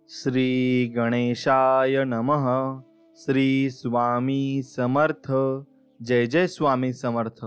श्री गणेशाय नमः. श्री स्वामी समर्थ. जय जय स्वामी समर्थ.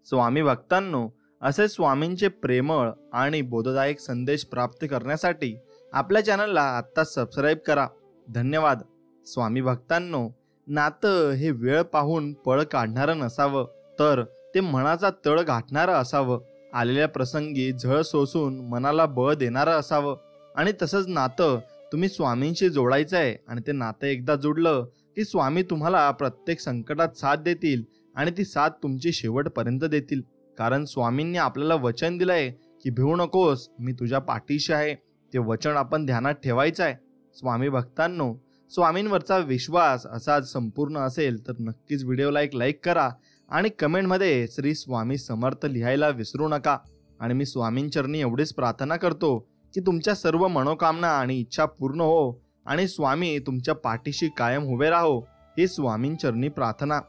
स्वामी भक्तांनो, असे स्वामींचे प्रेमळ आणि बोधदायक संदेश प्राप्त करण्यासाठी आपल्या चॅनलला आत्ता सबस्क्राईब करा. धन्यवाद. स्वामी भक्तांनो, नातं हे वेळ पाहून पळ काढणारं नसावं, तर ते मनाचा तळ गाठणारं असावं. आलेल्या प्रसंगी झळ सोसून मनाला बळ देणारं असावं. आणि तसंच नातं तुम्ही स्वामींशी जोडायचं आहे. आणि ते नातं एकदा जोडलं की स्वामी तुम्हाला प्रत्येक संकटात साथ देतील आणि ती साथ तुमची शेवटपर्यंत देतील. कारण स्वामींनी आपल्याला वचन दिलंय की भिवू नकोस, मी तुझ्या पाठीशी आहे. ते वचन आपण ध्यानात ठेवायचं आहे. स्वामी भक्तांनो, स्वामींवरचा विश्वास असाच संपूर्ण असेल तर नक्कीच व्हिडिओला एक लाईक करा आणि कमेंटमध्ये श्री स्वामी समर्थ लिहायला विसरू नका. आणि मी स्वामींचरणी एवढीच प्रार्थना करतो की तुमच्या सर्व मनोकामना आणि इच्छा पूर्ण हो आणि स्वामी तुमच्या पाठीशी कायम उभे राहो. ही स्वामींचरणी प्रार्थना.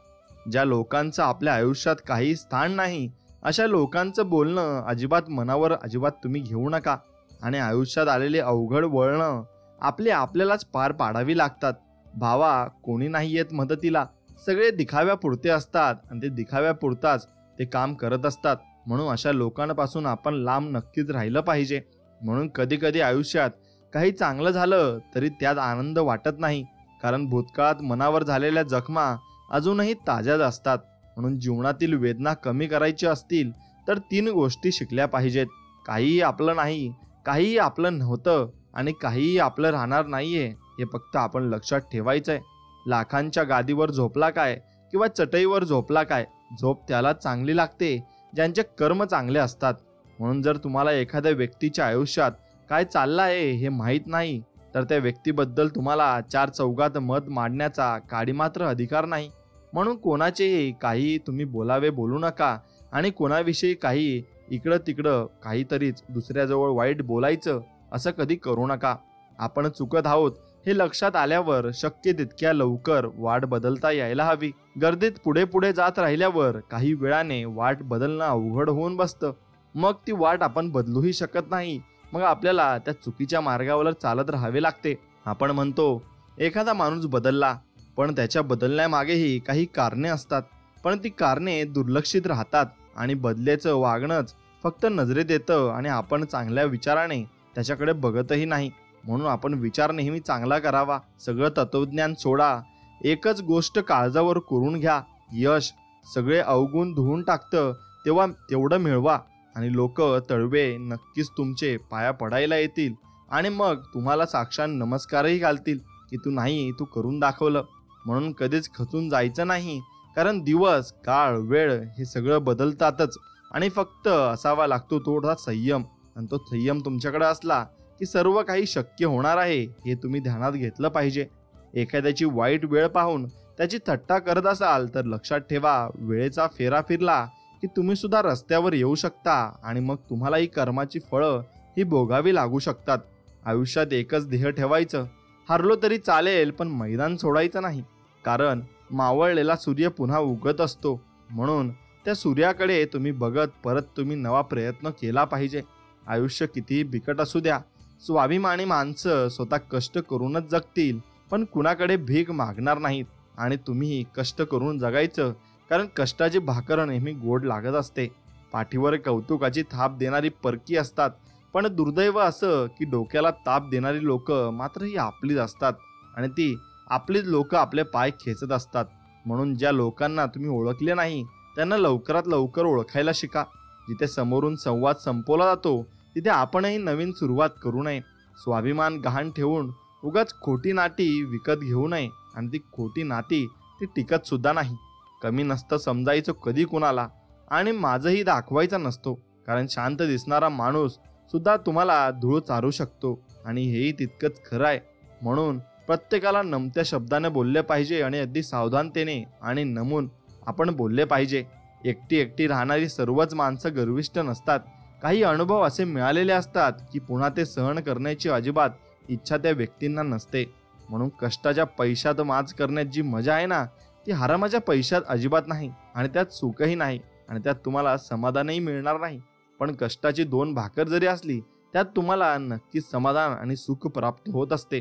ज्या लोकांचं आपल्या आयुष्यात काही स्थान नाही, अशा लोकांचं बोलणं अजिबात तुम्ही घेऊ नका. आणि आयुष्यात आलेले अवघड वळणं आपल्यालाच पार पाडावी लागतात. भावा, कोणी नाही येत मदतीला. सगळे दिखाव्यापुरते असतात आणि ते दिखाव्यापुरताच ते काम करत असतात. म्हणून अशा लोकांपासून आपण लांब नक्कीच राहिलं पाहिजे. म्हणून कधी कधी आयुष्यात काही चांगलं झालं तरी त्यात आनंद वाटत नाही, कारण भूतकाळात मनावर झालेल्या जखमा अजूनही ताज्याच असतात. म्हणून जीवनातील वेदना कमी करायची असतील तर 3 गोष्टी शिकल्या पाहिजेत. काहीही आपलं नाही, काहीही आपलं नव्हतं आणि काहीही आपलं राहणार नाहीये, हे फक्त आपण लक्षात ठेवायचंय. लाखांच्या गादीवर झोपला काय किंवा चटईवर झोपला काय, झोप त्याला चांगली लागते ज्यांचे कर्म चांगले असतात. म्हणून जर तुम्हाला एखाद्या व्यक्तीच्या आयुष्यात काय चाललं आहे हे माहीत नाही, तर त्या व्यक्तीबद्दल तुम्हाला 4 चौघात मत मांडण्याचा काडी मात्र अधिकार नाही. म्हणून कोणाचेही काही तुम्ही बोलू नका आणि कोणाविषयी काही इकडं तिकडं काहीतरीच दुसऱ्याजवळ वाईट बोलायचं असं कधी करू नका. आपण चुकत आहोत हे लक्षात आल्यावर शक्य तितक्या लवकर वाट बदलता यायला हवी. गर्दीत पुढे पुढे जात राहिल्यावर काही वेळाने वाट बदलणं अवघड होऊन बसतं. मग ती वाट आपण बदलूही शकत नाही. मग आपल्याला त्या चुकीच्या मार्गावर चालत राहावे लागते. आपण म्हणतो एखादा माणूस बदलला, पण त्याच्या बदलण्यामागेही काही कारणे असतात. पण ती कारणे दुर्लक्षित राहतात आणि बदल्याचं वागणंच फक्त नजरेत येतं आणि आपण चांगल्या विचाराने त्याच्याकडे बघतही नाही. म्हणून आपण विचार नेहमी चांगला करावा. सगळं तत्वज्ञान सोडा, एकच गोष्ट काळजावर कोरून घ्या. यश सगळे अवगुण धुवून टाकतं, तेव्हा तेवढं मिळवा आणि लोक तळवे नक्कीच तुमचे पाया पडायला येतील आणि मग तुम्हाला साक्षात नमस्कारही घालतील की तू करून दाखवलं. म्हणून कधीच खचून जायचं नाही, कारण दिवस, काळ, वेळ हे सगळं बदलतातच आणि फक्त असावा लागतो थोडा संयम. आणि तो संयम तुमच्याकडे असला की सर्व काही शक्य होणार आहे, हे तुम्ही ध्यानात घेतलं पाहिजे. एखाद्याची वाईट वेळ पाहून त्याची थट्टा करत असाल तर लक्षात ठेवा, वेळेचा फेरा फिरला की तुम्ही सुद्धा रस्त्यावर येऊ शकता आणि मग तुम्हाला ही कर्माची फळं ही भोगावी लागू शकतात. आयुष्यात एकच ध्येय ठेवायचं, हारलो तरी चालेल पण मैदान सोडायचं नाही. कारण मावळलेला सूर्य पुन्हा उगत असतो. म्हणून त्या सूर्याकडे तुम्ही बघत परत तुम्ही नवा प्रयत्न केला पाहिजे. आयुष्य कितीही बिकट असू द्या, स्वाभिमानी माणसं स्वतः कष्ट करूनच जगतील, पण कुणाकडे भीक मागणार नाहीत. आणि तुम्ही कष्ट करून जगायचं, कारण कष्टाची भाकर नेहमी गोड लागत असते. पाठीवर कौतुकाची थाप देणारी परकी असतात, पण दुर्दैव असं की डोक्याला ताप देणारी लोक मात्र ही आपलीच असतात आणि ती आपलीच लोक आपले पाय खेचत असतात. म्हणून ज्या लोकांना तुम्ही ओळखले नाही त्यांना लवकरात लवकर ओळखायला शिका. जिथे समोरून संवाद संपवला जातो तिथे आपणही नवीन सुरुवात करू नये. स्वाभिमान गहाण ठेवून उगाच खोटी नाती विकत घेऊ नये आणि ती खोटी नाती ती टिकत सुद्धा नाही. कमी नसतं समजायचं कधी कुणाला आणि माझंही दाखवायचं नसतो, कारण शांत दिसणारा माणूस सुद्धा तुम्हाला धूळ चारू शकतो आणि हेही तितकंच खरं आहे. म्हणून प्रत्येकाला नमत्या शब्दाने बोलले पाहिजे आणि अगदी सावधानतेने आणि नमून आपण बोलले पाहिजे. एकटी राहणारी सर्वच माणसं गर्विष्ठ नसतात. काही अनुभव असे मिळालेले असतात की पुन्हा ते सहन करण्याची अजिबात इच्छा त्या व्यक्तींना नसते. म्हणून कष्टाच्या पैशात माज करण्यात जी मजा आहे ना, ती हरामाच्या पैशात अजिबात नाही आणि त्यात सुखही नाही आणि त्यात तुम्हाला समाधानही मिळणार नाही. पण कष्टाची 2 भाकर जरी असली त्यात तुम्हाला नक्कीच समाधान आणि सुख प्राप्त होत असते.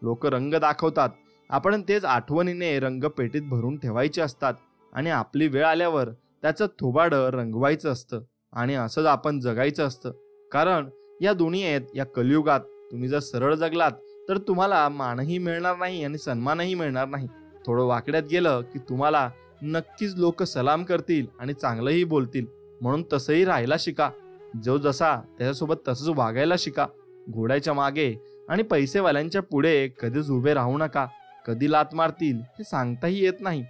लोक रंग दाखवतात, आपण तेच आठवणीने रंगपेटीत भरून ठेवायचे असतात आणि आपली वेळ आल्यावर त्याचं थोबाडं रंगवायचं असतं आणि असंच आपण जगायचं असतं. कारण या दुनियेत, या कलियुगात तुम्ही जर सरळ जगलात तर तुम्हाला मानही मिळणार नाही आणि सन्मानही मिळणार नाही. थोडं वाकड्यात गेलं की तुम्हाला नक्कीच लोक सलाम करतील आणि चांगलंही बोलतील. म्हणून तसंही राहायला शिका. जो जसा त्याच्यासोबत तसंच वागायला शिका. घोड्याच्या मागे आणि पैसेवाल्यांच्या पुढे कधीच उभे राहू नका. कधी लात मारतील हे सांगताही येत नाही.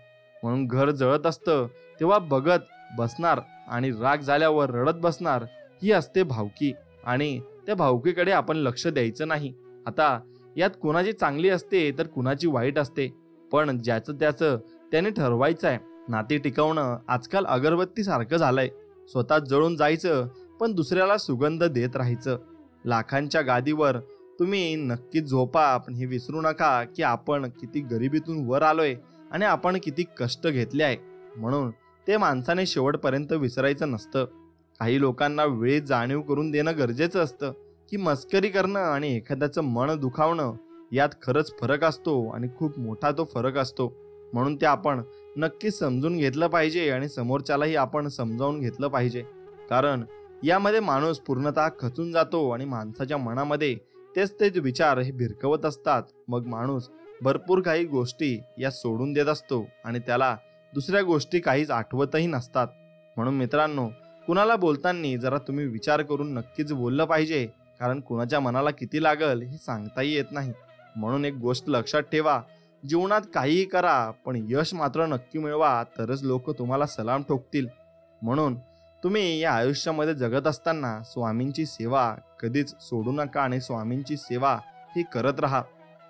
म्हणून घर जळत असतं तेव्हा बघत बसणार आणि राग झाल्यावर रडत बसणार, ही असते भावकी. आणि त्या भावकीकडे आपण लक्ष द्यायचं नाही. आता यात कुणाची चांगली असते तर कुणाची वाईट असते, पण ज्याचं त्याचं त्याने ठरवायचं आहे. नाती टिकवणं आजकाल अगरबत्ती सारखं झालंय. स्वतः जळून जायचं पण दुसऱ्याला सुगंध देत राहायचं. लाखांच्या गादीवर तुम्ही नक्कीच झोपा, पण हे विसरू नका की आपण किती गरिबीतून वर आलोय आणि आपण किती कष्ट घेतले आहे. म्हणून ते माणसाने शेवटपर्यंत विसरायचं नसतं. काही लोकांना वेळेत जाणीव करून देणं गरजेचं असतं की मस्करी करणं आणि एखाद्याचं मन दुखावणं यात खरंच फरक असतो आणि खूप मोठा तो फरक असतो. म्हणून ते आपण नक्कीच समजून घेतलं पाहिजे आणि समोरच्यालाही आपण समजावून घेतलं पाहिजे. कारण यामध्ये माणूस पूर्णतः खचून जातो आणि माणसाच्या मनामध्ये तेच तेच विचार हे भिरकवत असतात. मग माणूस भरपूर काही गोष्टी या सोडून देत असतो आणि त्याला दुसऱ्या गोष्टी काहीच आठवतही नसतात. म्हणून मित्रांनो, कुणाला बोलताना जरा तुम्ही विचार करून नक्कीच बोललं पाहिजे. कारण कुणाच्या मनाला किती लागल हे सांगताही येत नाही. म्हणून एक गोष्ट लक्षात ठेवा, जीवनात काहीही करा पण यश मात्र नक्की मिळवा, तरच लोक तुम्हाला सलाम ठोकतील. म्हणून तुम्ही या आयुष्यामध्ये जगत असताना स्वामींची सेवा कधीच सोडू नका आणि स्वामींची सेवा ही करत राहा.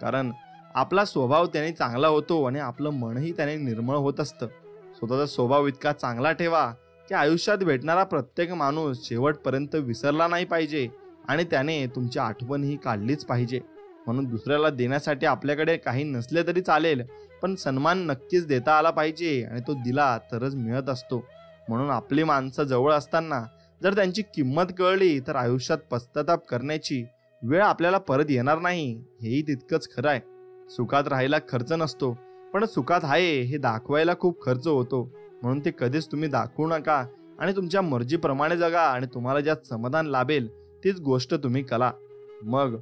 कारण आपला स्वभाव त्याने चांगला होतो आणि आपलं मनही त्याने निर्मळ होत असतं. स्वतःचा स्वभाव इतका चांगला ठेवा की आयुष्यात भेटणारा प्रत्येक माणूस शेवटपर्यंत विसरला नाही पाहिजे आणि त्याने तुमची आठवणही काढलीच पाहिजे. म्हणून दुसऱ्याला देण्यासाठी आपल्याकडे काही नसले तरी चालेल, पण सन्मान नक्कीच देता आला पाहिजे आणि तो दिला तरच मिळत असतो. म्हणून आपली माणसं जवळ असताना जर त्यांची किंमत कळली तर आयुष्यात पश्चाताप करण्याची वेळ आपल्याला परत येणार नाही. हेही तितकंच खरं आहे. सुखात राहायला खर्च नसतो, पण सुखात आहे हे दाखवायला खूप खर्च होतो. म्हणून ते कधीच तुम्ही दाखवू नका आणि तुमच्या मर्जीप्रमाणे जगा आणि तुम्हाला ज्यात समाधान लाभेल तीच गोष्ट तुम्ही करा. मग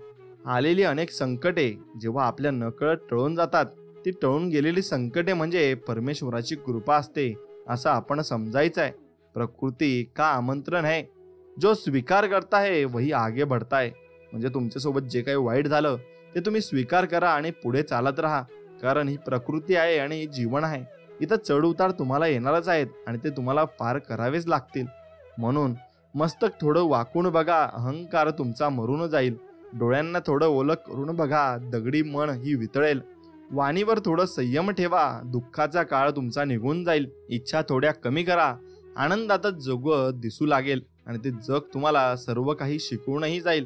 आलेली अनेक संकटे जेव्हा आपल्या नकळत टळून जातात, ती टळून गेलेली संकटे म्हणजे परमेश्वराची कृपा असते असं आपण समजायचं आहे. प्रकृती का आमंत्रण है, जो स्वीकार करता है वही आगे बढ़ता है. म्हणजे तुमच्यासोबत जे काही वाईट झालं ते तुम्ही स्वीकार करा आणि पुढे चालत राहा. कारण ही प्रकृती आहे आणि ही जीवन आहे. इथं चढ उतार तुम्हाला येणारच आहेत आणि ते तुम्हाला पार करावेच लागतील. म्हणून मस्तक थोडं वाकून बघा, अहंकार तुमचा मरून जाईल. डोळ्यांना थोडं ओलख करून बघा, दगडी मन ही वितळेल. वाणीवर थोडं संयम ठेवा, दुःखाचा काळ तुमचा निघून जाईल. इच्छा थोड्या कमी करा, आनंदातच जग दिसू लागेल आणि ते जग तुम्हाला सर्व काही शिकवूनही जाईल.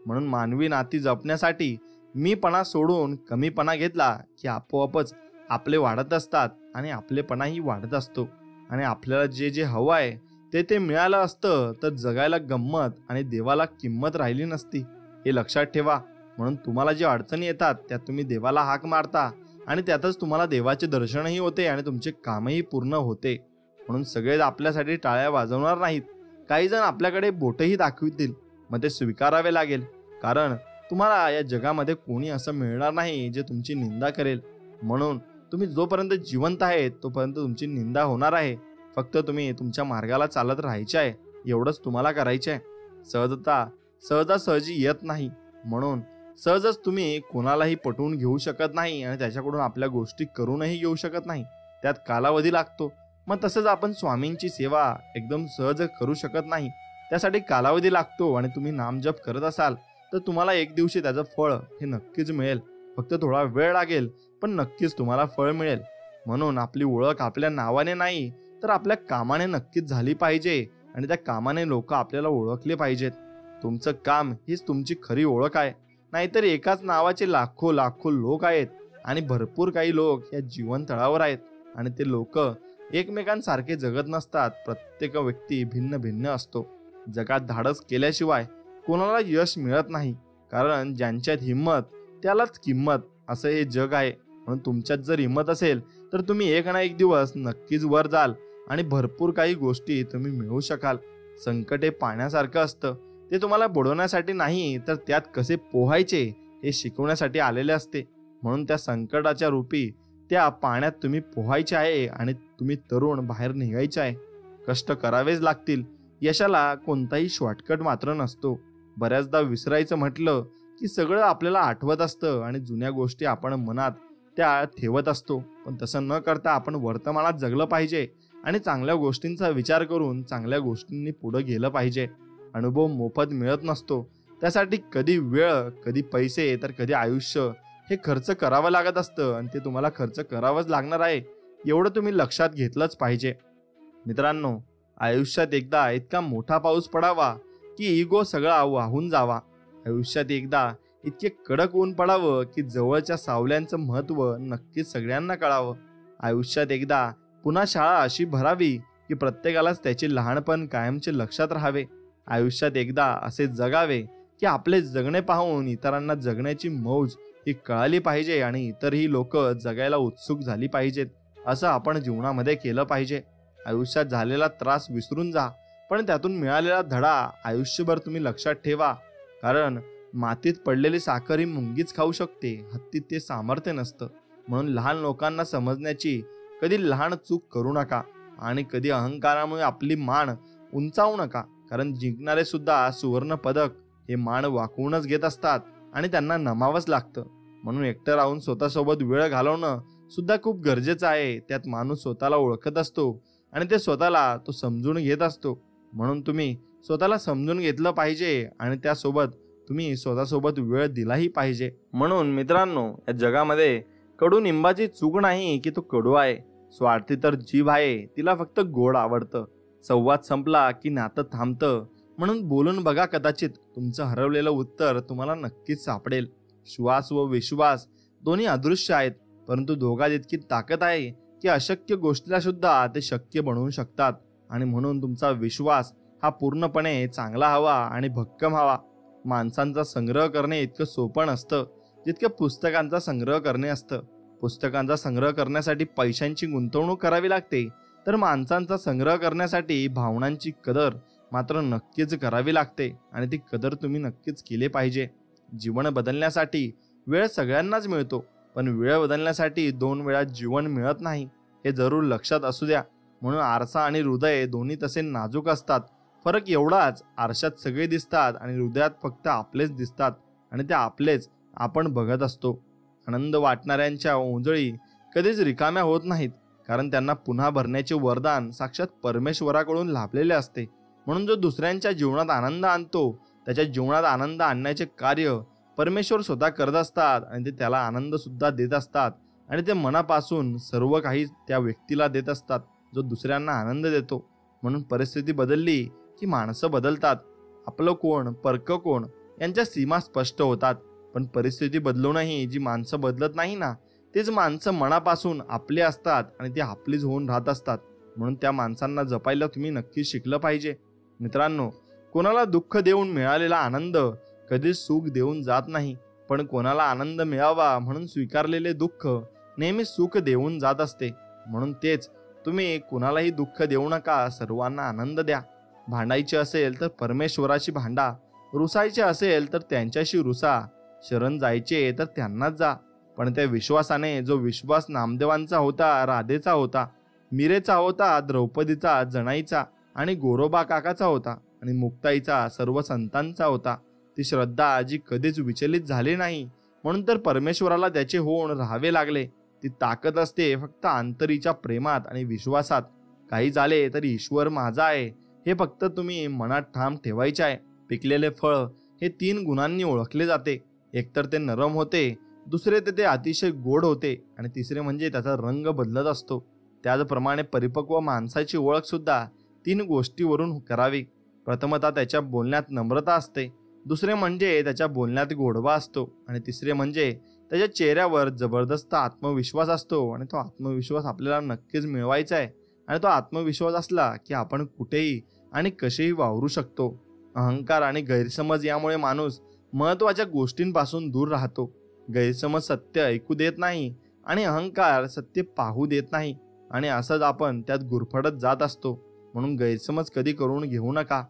म्हणून मानवी नाती जपण्यासाठी मीपणा सोडून कमीपणा घेतला की आपोआपच आपले वाढत असतात आणि आपलेपणाही वाढत असतो. आणि आपल्याला जे जे हवं आहे ते मिळालं असतं तर जगायला गंमत आणि देवाला किंमत राहिली नसती. हे लक्षात ठेवा. म्हणून तुम्हाला जे अडचणी येतात त्यात तुम्ही देवाला हाक मारता आणि त्यातच तुम्हाला देवाचे दर्शनही होते आणि तुमचे कामही पूर्ण होते. म्हणून सगळेच आपल्यासाठी टाळ्या वाजवणार नाहीत. काही जण आपल्याकडे बोटही दाखवतील, मग ते स्वीकारावे लागेल. कारण तुम्हाला या जगामध्ये कोणी असं मिळणार नाही जे तुमची निंदा करेल. म्हणून तुम्ही जोपर्यंत जिवंत आहेत तोपर्यंत तुमची निंदा होणार आहे. फक्त तुम्ही तुमच्या मार्गाला चालत राहायचे आहे, एवढंच तुम्हाला करायचे आहे. सहजता सहजासहजी येत नाही. म्हणून सहजच तुम्ही कोणालाही पटवून घेऊ शकत नाही आणि त्याच्याकडून आपल्या गोष्टी करूनही घेऊ शकत नाही. त्यात कालावधी लागतो. मग तसंच आपण स्वामींची सेवा एकदम सहज करू शकत नाही. त्यासाठी कालावधी लागतो आणि तुम्ही नामजप करत असाल तर तुम्हाला एक दिवशी त्याचं फळ हे नक्कीच मिळेल. फक्त थोडा वेळ लागेल, पण नक्कीच तुम्हाला फळ मिळेल. म्हणून आपली ओळख आपल्या नावाने नाही तर आपल्या कामाने नक्कीच झाली पाहिजे आणि त्या कामाने लोक आपल्याला ओळखले पाहिजेत. तुमचं काम हीच तुमची खरी ओळख आहे. नाहीतर एकाच नावाचे लाखो लाखो लोक आहेत आणि भरपूर काही लोक या जीवन तळावर आहेत आणि ते लोक एकमेकांसारखे जगत नसतात. प्रत्येक व्यक्ती भिन्न भिन्न असतो. जगात धाडस केल्याशिवाय कोणाला यश मिळत नाही. कारण ज्यांच्यात हिंमत त्यालाच किंमत, असं हे जग आहे. म्हणून तुमच्यात जर हिंमत असेल तर तुम्ही एक ना एक दिवस नक्कीच वर जाल आणि भरपूर काही गोष्टी तुम्ही मिळवू शकाल. संकट हे पाण्यासारखं असतं, ते तुम्हाला बुडवण्यासाठी नाही तर त्यात कसे पोहायचे हे शिकवण्यासाठी आलेले असते. म्हणून त्या संकटाच्या रूपी त्या पाण्यात तुम्ही पोहायचे आहे आणि तुम्ही तरुण बाहेर निघायचे आहे. कष्ट करावेच लागतील. यशाला कोणताही शॉर्टकट मात्र नसतो. बऱ्याचदा विसरायचं म्हटलं की सगळं आपल्याला आठवत असतं आणि जुन्या गोष्टी आपण मनात त्या ठेवत असतो. पण तसं न करता आपण वर्तमानात जगलं पाहिजे आणि चांगल्या गोष्टींचा विचार करून चांगल्या गोष्टींनी पुढे गेलं पाहिजे. अनुभव मोफत मिळत नसतो, त्यासाठी कधी वेळ, कधी पैसे, तर कधी आयुष्य हे खर्च करावं लागत असतं आणि ते तुम्हाला खर्च करावंच लागणार आहे, एवढं तुम्ही लक्षात घेतलंच पाहिजे. मित्रांनो, आयुष्यात एकदा इतका मोठा पाऊस पडावा की इगो सगळा वाहून जावा. आयुष्यात एकदा इतके कडक ऊन पडावं की जवळच्या सावल्यांचं महत्त्व नक्कीच सगळ्यांना कळावं. आयुष्यात एकदा पुन्हा शाळा अशी भरावी की प्रत्येकालाच त्याचे लहानपण कायमचे लक्षात राहावे. आयुष्यात एकदा असे जगावे की आपले जगणे पाहून इतरांना जगण्याची मौज ही कळाली पाहिजे आणि इतरही लोक जगायला उत्सुक झाली पाहिजेत. असं आपण जीवनामध्ये केलं पाहिजे. आयुष्यात झालेला त्रास विसरून जा, पण त्यातून मिळालेला धडा आयुष्यभर तुम्ही लक्षात ठेवा. कारण मातीत पडलेली साखर ही मुंगीच खाऊ शकते, हत्तीत ते सामर्थ्य नसतं. म्हणून लहान लोकांना समजण्याची कधी लहान चूक करू नका आणि कधी अहंकारामुळे आपली मान उंचावू नका. कारण जिंकणारे सुद्धा सुवर्ण पदक हे मान वाकवूनच घेत असतात आणि त्यांना नमावंच लागतं. म्हणून एकटं राहून स्वतःसोबत वेळ घालवणं सुद्धा खूप गरजेचं आहे. त्यात माणूस स्वतःला ओळखत असतो आणि ते स्वतःला तो समजून घेत असतो. म्हणून तुम्ही स्वतःला समजून घेतलं पाहिजे आणि त्यासोबत तुम्ही स्वतःसोबत वेळ दिलाही पाहिजे. म्हणून मित्रांनो, या जगामध्ये कडुनिंबाची चूक नाही की तो कडू आहे. स्वार्थी तर जीभ आहे, तिला फक्त गोड आवडतं. संवाद संपला की नातं थांबतं. म्हणून बोलून बघा, कदाचित तुमचं हरवलेलं उत्तर तुम्हाला नक्कीच सापडेल. श्वास व विश्वास दोन्ही अदृश्य आहेत, परंतु दोघात इतकी ताकद आहे की अशक्य गोष्टीला सुद्धा ते शक्य बनवू शकतात. आणि म्हणून तुमचा विश्वास हा पूर्णपणे चांगला हवा आणि भक्कम हवा. माणसांचा संग्रह करणे इतकं सोपं नसतं जितकं पुस्तकांचा संग्रह करणे असतं. पुस्तकांचा संग्रह करण्यासाठी पैशांची गुंतवणूक करावी लागते, तर माणसांचा संग्रह करण्यासाठी भावनांची कदर मात्र नक्कीच करावी लागते आणि ती कदर तुम्ही नक्कीच केली पाहिजे. जीवन बदलण्यासाठी वेळ सगळ्यांनाच मिळतो, पण वेळ बदलण्यासाठी 2 वेळा जीवन मिळत नाही, हे जरूर लक्षात असू द्या. म्हणून आरसा आणि हृदय दोन्ही तसे नाजूक असतात. फरक एवढाच, आरशात सगळे दिसतात आणि हृदयात फक्त आपलेच दिसतात आणि ते आपलेच आपण बघत असतो. आनंद वाटणाऱ्यांच्या ओंजळी कधीच रिकाम्या होत नाहीत, कारण त्यांना पुन्हा भरण्याचे वरदान साक्षात परमेश्वराकडून लाभलेले असते. म्हणून जो दुसऱ्यांच्या जीवनात आनंद आणतो, त्याच्या जीवनात आनंद आणण्याचे कार्य परमेश्वर स्वतः करत असतात आणि ते त्याला आनंद सुद्धा देत असतात आणि ते मनापासून सर्व काही त्या व्यक्तीला देत असतात जो दुसऱ्यांना आनंद देतो. म्हणून परिस्थिती बदलली की माणसं बदलतात. आपलं कोण, परकं कोण यांच्या सीमा स्पष्ट होतात. पण परिस्थिती बदलूनही जी माणसं बदलत नाही ना, तेच माणसं मनापासून आपले असतात आणि ते आपलीच होऊन राहत असतात. म्हणून त्या माणसांना जपायला तुम्ही नक्की शिकलं पाहिजे. मित्रांनो, कोणाला दुःख देऊन मिळालेला आनंद कधीच सुख देऊन जात नाही, पण कोणाला आनंद मिळावा म्हणून स्वीकारलेले दुःख नेहमी सुख देऊन जात असते. म्हणून तेच, तुम्ही कुणालाही दुःख देऊ नका, सर्वांना आनंद द्या. भांडायचे असेल तर परमेश्वराशी भांडा, रुसायचे असेल तर त्यांच्याशी रुसा, शरण जायचे तर त्यांनाच जा. पण त्या विश्वासाने, जो विश्वास नामदेवांचा होता, राधेचा होता, मीरेचा होता, द्रौपदीचा, जनाईचा आणि गोरोबा काकाचा होता आणि मुक्ताईचा, सर्व संतांचा होता, ती श्रद्धा जी कधीच विचलित झाली नाही, म्हणून तर परमेश्वराला त्याचे होऊन राहावे लागले. ती ताकद असते फक्त अंतरीच्या प्रेमात आणि विश्वासात. काही झाले तरी ईश्वर माझा आहे, हे फक्त तुम्ही मनात ठाम ठेवायचे आहे. पिकलेले फळ हे 3 गुणांनी ओळखले जाते. एकतर ते नरम होते, दुसरे ते अतिशय गोड होते आणि तिसरे म्हणजे त्याचा रंग बदलत असतो. त्याचप्रमाणे परिपक्व माणसाची ओळख सुद्धा 3 गोष्टीवरून करावी. प्रथमतः त्याच्या बोलण्यात नम्रता असते, दुसरे म्हणजे त्याच्या बोलण्यात गोडवा असतो आणि तिसरे म्हणजे त्याच्या चेहऱ्यावर जबरदस्त आत्मविश्वास असतो. आणि तो आत्मविश्वास आपल्याला नक्कीच मिळवायचा आहे आणि तो आत्मविश्वास असला की आपण कुठेही आणि कसेही वावरू शकतो. अहंकार आणि गैरसमज यामुळे माणूस महत्त्वाच्या गोष्टींपासून दूर राहतो. गैरसमज सत्य ऐकू देत नाही आणि अहंकार सत्य पाहू देत नाही आणि असंच आपण त्यात गुरफटत जात असतो. म्हणून गैरसमज कधी करून घेऊ नका.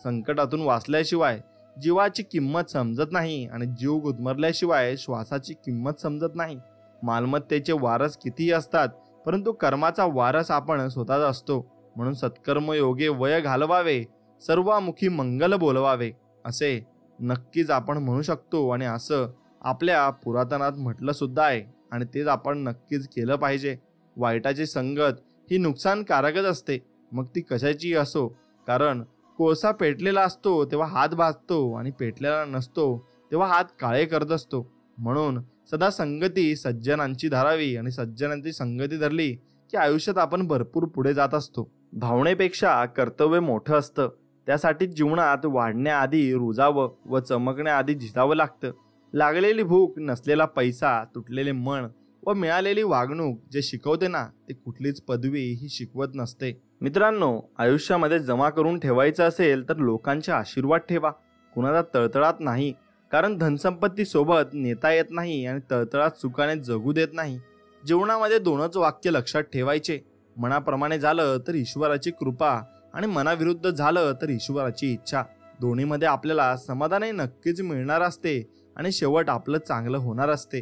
संकटातून वाचल्याशिवाय जीवाची किंमत समजत नाही आणि जीव गुदमरल्याशिवाय श्वासाची किंमत समजत नाही. मालमत्तेचे वारस कितीही असतात, परंतु कर्माचा वारस आपण स्वतःच असतो. म्हणून सत्कर्म योगे वय घालवावे, सर्वामुखी मंगल बोलवावे असे नक्कीच आपण म्हणू शकतो. आणि असं आपल्या पुरातनात म्हटलं सुद्धा आहे आणि तेच आपण नक्कीच केलं पाहिजे. वाईटाची संगत ही नुकसानकारकच असते, मग ती कशाची असो. कारण कोळसा पेटलेला असतो तेव्हा हात भाजतो आणि पेटलेला नसतो तेव्हा हात काळे करत असतो. म्हणून सदा संगती सज्जनांची धरावी आणि सज्जनांची संगती धरली की आयुष्यात आपण भरपूर पुढे जात असतो. भावनेपेक्षा कर्तव्य मोठं असतं. त्यासाठी जीवनात वाढण्याआधी रुजावं व चमकण्याआधी झिजावं लागतं. लागलेली भूक, नसलेला पैसा, तुटलेले मन व मिळालेली वागणूक जे शिकवते ना, ते कुठलीच पदवी ही शिकवत नसते. मित्रांनो, आयुष्यामध्ये जमा करून ठेवायचं असेल तर लोकांचे आशीर्वाद ठेवा, कुणाला तळतळात नाही. कारण धनसंपत्ती सोबत नेता येत नाही आणि तळतळात सुखाने जगू देत नाही. जीवनामध्ये दोनच वाक्य लक्षात ठेवायचे. मनाप्रमाणे झालं तर ईश्वराची कृपा आणि मनाविरुद्ध झालं तर ईश्वराची इच्छा. दोन्हीमध्ये आपल्याला समाधानही नक्कीच मिळणार असते आणि शेवट आपलं चांगलं होणार असते.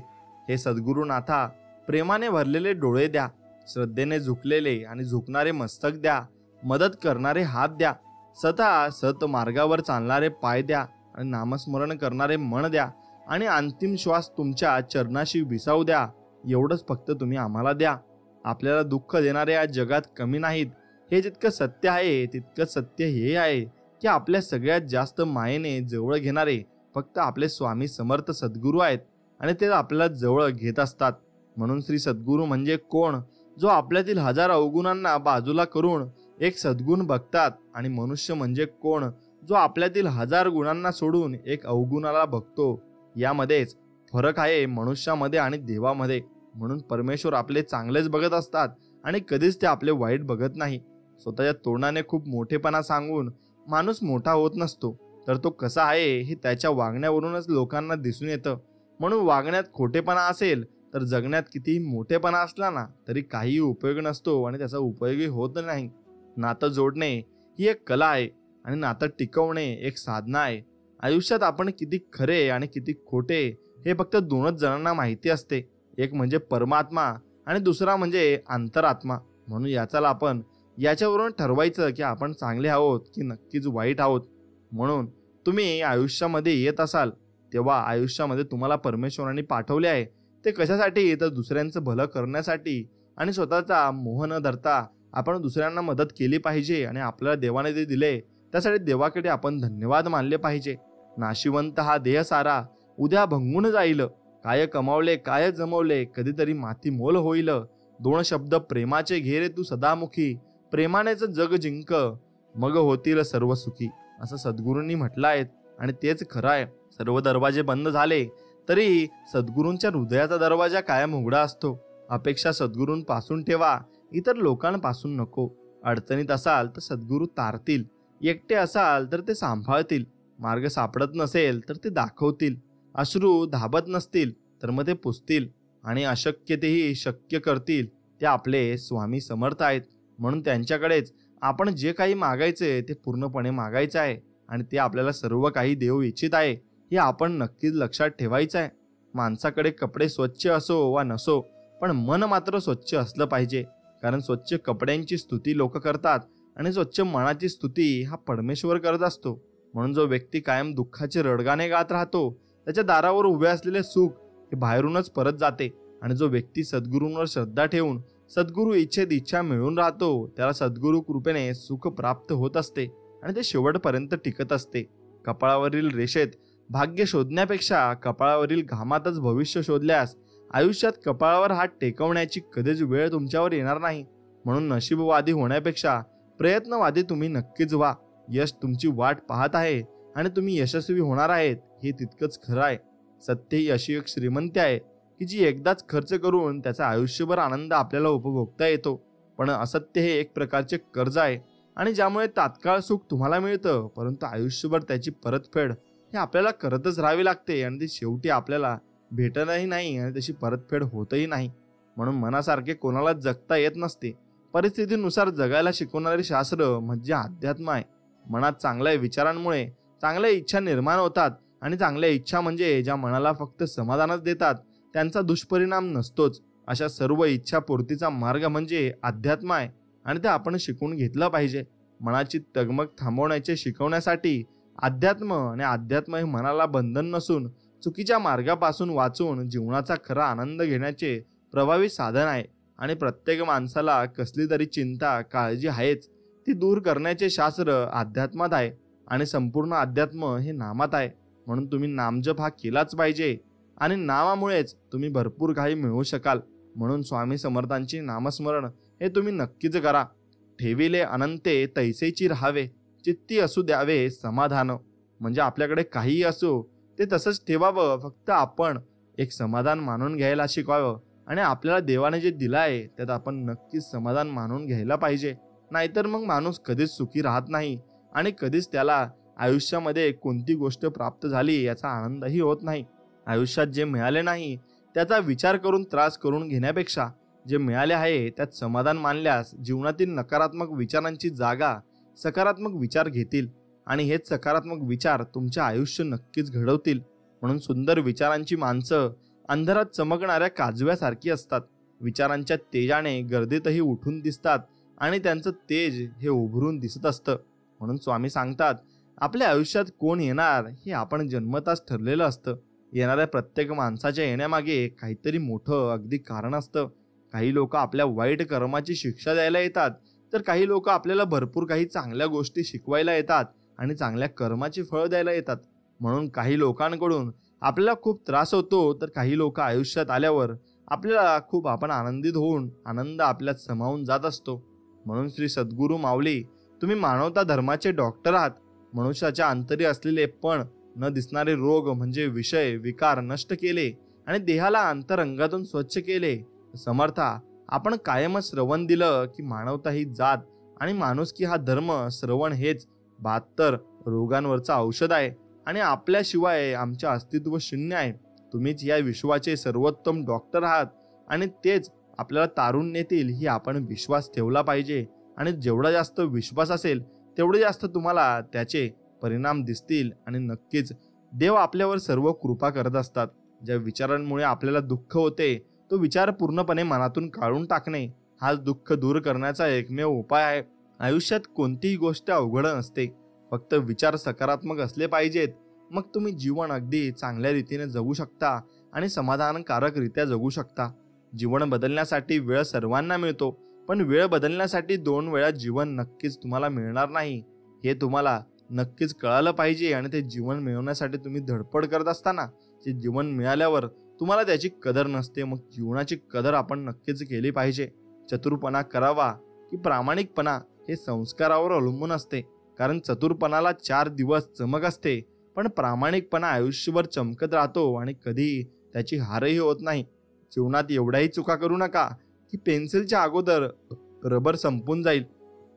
हे सद्गुरुनाथा, प्रेमाने भरलेले डोळे द्या, श्रद्धेने झुकलेले आणि झुकणारे मस्तक द्या, मदत करणारे हात द्या, स्वतः सत मार्गावर चालणारे पाय द्या आणि नामस्मरण करणारे मन द्या आणि अंतिम श्वास तुमच्या चरणाशी विसावू द्या. एवढंच फक्त तुम्ही आम्हाला द्या. आपल्याला दुःख देणारे या जगात कमी नाहीत. हे जितकं सत्य आहे तितकं सत्य हे आहे की आपल्या सगळ्यात जास्त मायेने जवळ घेणारे फक्त आपले स्वामी समर्थ सद्गुरू आहेत आणि ते आपल्याला जवळ घेत असतात. म्हणून श्री सद्गुरू म्हणजे कोण? जो आपल्यातील हजार अवगुणांना बाजूला करून एक सद्गुण बघतात. आणि मनुष्य म्हणजे कोण? जो आपल्यातील हजार गुणांना सोडून एक अवगुणाला बघतो. यामध्येच फरक आहे मनुष्यामध्ये आणि देवामध्ये. म्हणून परमेश्वर आपले चांगलेच बघत असतात आणि कधीच ते आपले वाईट बघत नाही. स्वतःच्या तोंडाने खूप मोठेपणा सांगून माणूस मोठा होत नसतो, तर तो कसा आहे हे त्याच्या वागण्यावरूनच लोकांना दिसून येतं. म्हणून वागण्यात खोटेपणा असेल तर जगण्यात कितीही मोठेपणा असला ना तरी काही उपयोग नसतो आणि त्याचा उपयोगही होत नाही. नातं जोडणे ही एक कला आहे आणि नातं टिकवणे एक साधना आहे. आयुष्यात आपण किती खरे आणि किती खोटे हे फक्त दोनच जणांना माहिती असते. एक म्हणजे परमात्मा आणि दुसरा म्हणजे अंतरात्मा. म्हणून याच्यावरून ठरवायचं की आपण चांगले आहोत की नक्कीच वाईट आहोत. म्हणून तुम्ही आयुष्यामध्ये येत असाल तेव्हा आयुष्यामध्ये तुम्हाला परमेश्वरांनी पाठवले आहे ते कशासाठी? तर दुसऱ्यांचं भलं करण्यासाठी. आणि स्वतःचा मोह न धरता आपण दुसऱ्यांना मदत केली पाहिजे. आणि आपल्याला देवाने जे दिले त्यासाठी देवाकडे आपण धन्यवाद मानले पाहिजे. नाशिवंत हा देह सारा, उद्या भंगून जाईल. काय कमावले काय जमवले, कधीतरी माती मोल होईल. दोन शब्द प्रेमाचे घे रे तू सदामुखी, प्रेमानेच जग जिंक, मग होतील सर्व सुखी. असं सद्गुरूंनी म्हटलं आहे आणि तेच खरं आहे. सर्व दरवाजे बंद झाले तरी सद्गुरूंच्या हृदयाचा दरवाजा कायम उघडा असतो. अपेक्षा सद्गुरूंपासून ठेवा, इतर लोकांपासून नको. अडचणीत असाल तर सद्गुरू तारतील, एकटे असाल तर ते सांभाळतील, मार्ग सापडत नसेल तर ते दाखवतील, अश्रू धाबत नसतील तर मग ते पुसतील, आणि अशक्य तेही शक्य करतील. ते आपले स्वामी समर्थ आहेत. म्हणून त्यांच्याकडेच आपण जे काही मागायचे ते पूर्णपणे मागायचं आहे आणि ते आपल्याला सर्व काही देऊ इच्छित आहे हे आपण नक्कीच लक्षात ठेवायचं आहे. माणसाकडे कपडे स्वच्छ असो वा नसो, पण मन मात्र स्वच्छ असलं पाहिजे. कारण स्वच्छ कपड्यांची स्तुती लोक करतात आणि स्वच्छ मनाची स्तुती हा परमेश्वर करत असतो. म्हणून जो व्यक्ती कायम दुःखाचे रडगाणे गात राहतो त्याच्या दारावर उभे असलेले सुख हे बाहेरूनच परत जाते. आणि जो व्यक्ती सद्गुरूंवर श्रद्धा ठेवून सद्गुरू इच्छेत इच्छा मिळून राहतो त्याला सद्गुरू कृपेने सुख प्राप्त होत असते आणि ते शेवटपर्यंत टिकत असते. कपाळावरील रेषेत भाग्य शोधण्यापेक्षा कपाळावरील घामातच भविष्य शोधल्यास आयुष्यात कपाळावर हात टेकवण्याची कधीच वेळ तुमच्यावर येणार नाही. म्हणून नशीबवादी होण्यापेक्षा प्रयत्नवादी तुम्ही नक्कीच व्हा. यश तुमची वाट पाहत आहे आणि तुम्ही यशस्वी होणार आहेत हे तितकंच खरं आहे. सत्य ही अशी एक श्रीमंती आहे की जी एकदाच खर्च करून त्याचा आयुष्यभर आनंद आपल्याला उपभोगता येतो. पण असत्य हे एक प्रकारचे कर्ज आहे आणि ज्यामुळे तात्काळ सुख तुम्हाला मिळतं, परंतु आयुष्यभर त्याची परतफेड हे आपल्याला करतच राहावी लागते आणि ती शेवटी आपल्याला भेटतही नाही आणि त्याची परतफेड होतही नाही. म्हणून मनासारखे कोणाला जगता येत नसते. परिस्थितीनुसार जगायला शिकवणारे शास्त्र म्हणजे अध्यात्म आहे. मनात चांगल्या विचारांमुळे चांगल्या इच्छा निर्माण होतात आणि चांगल्या इच्छा म्हणजे ज्या मनाला फक्त समाधानच देतात त्यांचा दुष्परिणाम नसतोच. अशा सर्व इच्छा पूर्तीचा मार्ग म्हणजे अध्यात्म आहे आणि ते आपण शिकून घेतलं पाहिजे. मनाची तगमग थांबवण्याचे शिकवण्यासाठी अध्यात्म आणि अध्यात्म हे मनाला बंधन नसून चुकीच्या मार्गापासून वाचून जीवनाचा खरा आनंद घेण्याचे प्रभावी साधन आहे. आणि प्रत्येक माणसाला कसली तरी चिंता काळजी आहेच, ती दूर करण्याचे शास्त्र अध्यात्मात आहे आणि संपूर्ण अध्यात्म हे नामात आहे. म्हणून तुम्ही नामजप हा केलाच पाहिजे आणि नामामुळेच तुम्ही भरपूर काही मिळवू शकाल. म्हणून स्वामी समर्थांची नामस्मरण हे तुम्ही नक्कीच करा. ठेविले अनंते तैसेची राहावे, चित्ती असू द्यावे समाधान. म्हणजे आपल्याकडे काहीही असो ते तसंच ठेवावं, फक्त आपण एक समाधान मानून घ्यायला शिकावं आणि आपल्याला देवाने जे दिलं आहे त्यात आपण नक्कीच समाधान मानून घ्यायला पाहिजे. नाहीतर मग माणूस कधीच सुखी राहत नाही आणि कधीच त्याला आयुष्यामध्ये कोणती गोष्ट प्राप्त झाली याचा आनंदही होत नाही. आयुष्यात जे मिळाले नाही त्याचा विचार करून त्रास करून घेण्यापेक्षा जे मिळाले आहे त्यात समाधान मानल्यास जीवनातील नकारात्मक विचारांची जागा सकारात्मक विचार घेतील आणि हेच सकारात्मक विचार तुमचे आयुष्य नक्कीच घडवतील. म्हणून सुंदर विचारांची माणसं अंधारात चमकणाऱ्या काजव्यासारखी असतात. विचारांच्या तेजाने गर्दीतही उठून दिसतात आणि त्यांचं तेज हे उभरून दिसत असतं. म्हणून स्वामी सांगतात, आपल्या आयुष्यात कोण येणार हे आपण जन्मताच ठरलेलं असतं. येणाऱ्या प्रत्येक माणसाच्या येण्यामागे काहीतरी मोठं अगदी कारण असतं. काही लोक आपल्या वाईट कर्माची शिक्षा द्यायला येतात, तर काही लोक आपल्याला भरपूर काही चांगल्या गोष्टी शिकवायला येतात आणि चांगल्या कर्माची फळं द्यायला येतात. म्हणून काही लोकांकडून आपल्याला खूप त्रास होतो, तर काही लोक आयुष्यात आल्यावर आपल्याला खूप आपण आनंदित होऊन आनंद आपल्यात समावून जात असतो. म्हणून श्री सद्गुरू माऊली, तुम्ही मानवता धर्माचे डॉक्टर आहात. मनुष्याच्या अंतरी असलेले पण न दिसणारे रोग म्हणजे विषय विकार नष्ट केले आणि देहाला अंतरंगातून स्वच्छ केले. समर्था, आपण कायमच श्रवण दिलं की मानवता ही जात आणि माणुसकी हा धर्म, श्रवण हेच 72 रोगांवरचं औषध आहे आणि आपल्याशिवाय आमचे अस्तित्व शून्य आहे. तुम्हीच या विश्वाचे सर्वोत्तम डॉक्टर आहात आणि तेच आपल्याला तारून नेतील ही आपण विश्वास ठेवला पाहिजे. आणि जेवढा जास्त विश्वास असेल तेवढे जास्त तुम्हाला त्याचे परिणाम दिसतील आणि नक्कीच देव आपल्यावर सर्व कृपा करत असतात. ज्या विचारांमुळे आपल्याला दुःख होते तो विचार पूर्णपणे मनातून काढून टाकणे हाच दुःख दूर करण्याचा एकमेव उपाय आहे. आयुष्यात कोणतीही गोष्ट अवघड नसते, फक्त विचार सकारात्मक असले पाहिजेत. मग तुम्ही जीवन अगदी चांगल्या रीतीने जगू शकता आणि समाधानकारकरित्या जगू शकता. जीवन बदलण्यासाठी वेळ सर्वांना मिळतो, पण वेळ बदलण्यासाठी 2 वेळा जीवन नक्कीच तुम्हाला मिळणार नाही. हे तुम्हाला नक्कीच कळालं पाहिजे आणि ते जीवन मिळवण्यासाठी तुम्ही धडपड करत असताना ते जीवन मिळाल्यावर तुम्हाला त्याची कदर नसते. मग जीवनाची कदर आपण नक्कीच केली पाहिजे. चतुरपणा करावा की प्रामाणिकपणा हे संस्कारावर अवलंबून असते. कारण चतुरपणाला 4 दिवस चमक असते, पण प्रामाणिकपणा आयुष्यभर चमकत राहतो आणि कधी त्याची हारही होत नाही. जीवनात एवढ्याही चुका करू नका की पेन्सिलच्या अगोदर रबर संपून जाईल.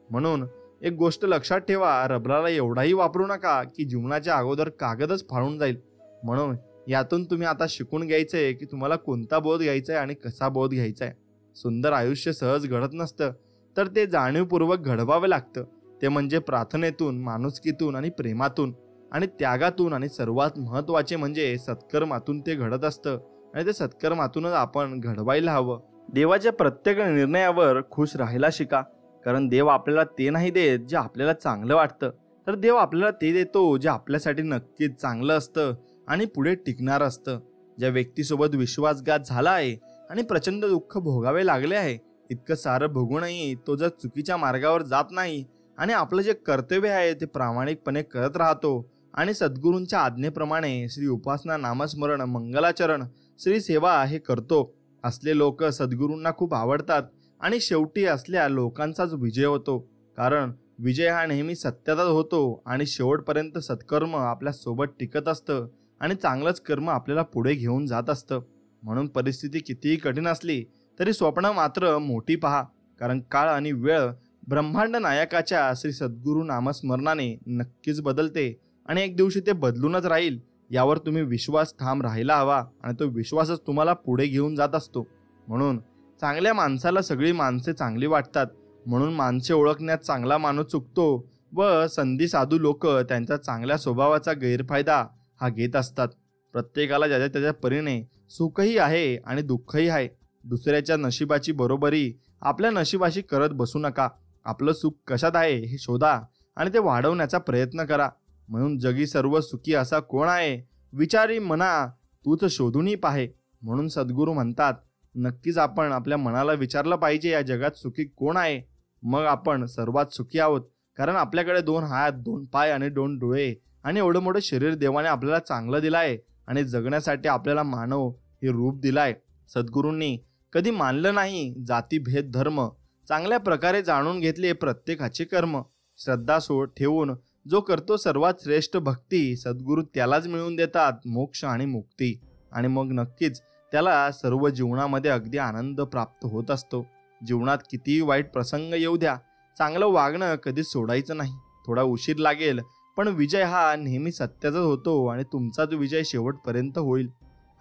म्हणून एक गोष्ट लक्षात ठेवा, रबराला एवढाही वापरू नका की जीवनाच्या अगोदर कागदच फाळून जाईल. म्हणून यातून तुम्ही आता शिकून घ्यायचंय की तुम्हाला कोणता बोध घ्यायचा आहे आणि कसा बोध घ्यायचा आहे. सुंदर आयुष्य सहज घडत नसतं, तर ते जाणीवपूर्वक घडवावे लागतं. ते म्हणजे प्रार्थनेतून, माणुसकीतून आणि प्रेमातून आणि त्यागातून आणि सर्वात महत्त्वाचे म्हणजे सत्कर्मातून ते घडत असतं आणि ते सत्कर्मातूनच आपण घडवायला हवं. देवाच्या प्रत्येक निर्णयावर खुश राहायला शिका, कारण देव आपल्याला ते नाही देत जे आपल्याला चांगलं वाटतं, तर देव आपल्याला ते देतो जे आपल्यासाठी नक्कीच चांगलं असतं आणि पुढे टिकणार असतं. ज्या व्यक्तीसोबत विश्वासघात झाला आहे आणि प्रचंड दुःख भोगावे लागले आहे, इतकं सारं भोगूनही तो जर चुकीच्या मार्गावर जात नाही आणि आपलं जे कर्तव्य आहे ते प्रामाणिकपणे करत राहतो आणि सद्गुरूंच्या आज्ञेप्रमाणे श्री उपासना, नामस्मरण, मंगलाचरण, श्री सेवा हे करतो, असले लोक सद्गुरूंना खूप आवडतात आणि शेवटी असल्या लोकांचाच विजय होतो. कारण विजय हा नेहमी सत्यातच होतो आणि शेवटपर्यंत सत्कर्म आपल्या सोबत टिकत असतं आणि चांगलंच कर्म आपल्याला पुढे घेऊन जात असतं. म्हणून परिस्थिती कितीही कठीण असली तरी स्वप्न मात्र मोठी पहा, कारण काळ आणि वेळ ब्रह्मांड नायकाच्या श्री सद्गुरू नामस्मरणाने नक्कीच बदलते आणि एक दिवशी ते बदलूनच राहील. यावर तुम्ही विश्वास ठाम राहायला हवा आणि तो विश्वासच तुम्हाला पुढे घेऊन जात असतो. म्हणून चांगल्या माणसाला सगळी माणसे चांगली वाटतात. म्हणून माणसे ओळखण्यात चांगला माणूस चुकतो व संधी साधू लोक त्यांच्या चांगल्या स्वभावाचा गैरफायदा हा घेत असतात. प्रत्येकाला ज्याच्या त्याच्या परीने सुखही आहे आणि दुःखही आहे. दुसऱ्याच्या नशिबाची बरोबरी आपल्या नशिबाशी करत बसू नका. आपलं सुख कशात आहे हे शोधा आणि ते वाढवण्याचा प्रयत्न करा. म्हणून जगी सर्व सुखी असा कोण आहे, विचारी मना तूच शोधूनही पाहे. म्हणून सद्गुरू म्हणतात, नक्कीच आपण आपल्या मनाला विचारलं पाहिजे, या जगात सुखी कोण आहे. मग आपण सर्वात सुखी आहोत. कारण आपल्याकडे 2 हात, 2 पाय आणि 2 डोळे आणि एवढं मोठं शरीर देवाने आपल्याला चांगलं दिलं आहे आणि जगण्यासाठी आपल्याला मानव हे रूप दिलाय. सद्गुरूंनी कधी मानलं नाही जाती भेद धर्म, चांगल्या प्रकारे जाणून घेतले प्रत्येकाचे कर्म. श्रद्धा ठेवून जो करतो सर्वात श्रेष्ठ भक्ती, सद्गुरू त्यालाच मिळवून देतात मोक्ष आणि मुक्ती. आणि मग नक्कीच त्याला सर्व जीवनामध्ये अगदी आनंद प्राप्त होत असतो. जीवनात कितीही वाईट प्रसंग येऊ द्या, चांगलं वागणं कधी सोडायचं नाही. थोडा उशीर लागेल पण विजय हा नेहमी सत्याचाच होतो आणि तुमचाच विजय शेवटपर्यंत होईल.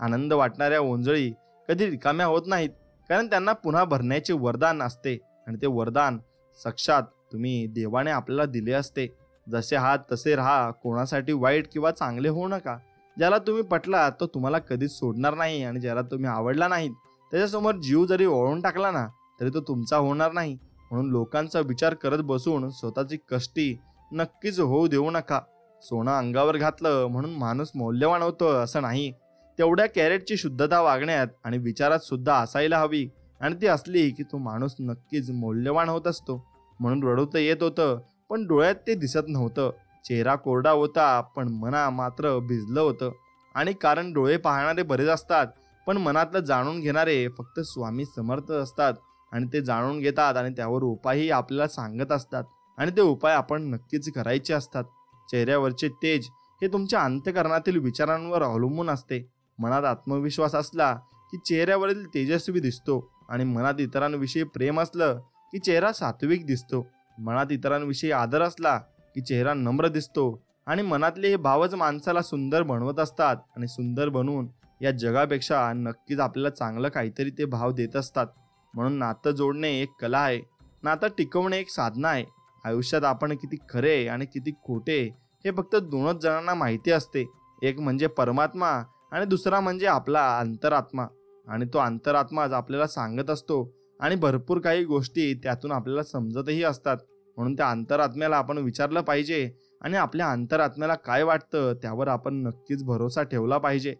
आनंद वाटणाऱ्या ओंजळी कधी रिकाम्या होत नाहीत, कारण त्यांना पुन्हा भरण्याचे वरदान असते आणि ते वरदान साक्षात तुम्ही देवाने आपल्याला दिले असते. जसे आहात तसे राहा, कोणासाठी वाईट किंवा चांगले होऊ नका. ज्याला तुम्ही पटला तो तुम्हाला कधीच सोडणार नाही आणि ज्याला तुम्ही आवडला नाहीत त्याच्यासमोर जीव जरी ओळून टाकला ना तरी तो तुमचा होणार नाही. म्हणून लोकांचा विचार करत बसून स्वतःची कष्टी नक्कीच होऊ देऊ नका. सोनं अंगावर घातलं म्हणून माणूस मौल्यवान होतो असं नाही. तेवढ्या कॅरेटची शुद्धता वागण्यात आणि विचारात सुद्धा असायला हवी आणि ती असली की तो माणूस नक्कीच मौल्यवान होत असतो. म्हणून रडू तर येत होतं पण डोळ्यात ते दिसत नव्हतं. चेहरा कोरडा होता पण मना मात्र भिजलं होतं. आणि कारण डोळे पाहणारे बरेच असतात पण मनातलं जाणून घेणारे फक्त स्वामी समर्थ असतात आणि ते जाणून घेतात आणि त्यावर उपायही आपल्याला सांगत असतात आणि ते उपाय आपण नक्कीच करायचे असतात. चेहऱ्यावरचे तेज हे तुमच्या अंतःकरणातील विचारांवर अवलंबून असते. मनात आत्मविश्वास असला की चेहऱ्यावरील तेजस्वी दिसतो आणि मनात इतरांविषयी प्रेम असलं की चेहरा सात्विक दिसतो. मनात इतरांविषयी आदर असला की चेहरा नम्र दिसतो आणि मनातले हे भावच माणसाला सुंदर बनवत असतात आणि सुंदर बनवून या जगापेक्षा नक्कीच आपल्याला चांगलं काहीतरी ते भाव देत असतात. म्हणून नातं जोडणे एक कला आहे, नातं टिकवणे एक साधना आहे. आयुष्यात आपण किती खरे आणि किती खोटे हे फक्त 2च जणांना माहिती असते. एक म्हणजे परमात्मा आणि दुसरा म्हणजे आपला अंतरात्मा. आणि तो अंतरात्माच आपल्याला सांगत असतो आणि भरपूर काही गोष्टी त्यातून आपल्याला समजतही असतात. म्हणून त्या अंतरात्म्याला आपण विचारलं पाहिजे आणि आपल्या अंतरात्म्याला काय वाटतं त्यावर आपण नक्कीच भरोसा ठेवला पाहिजे.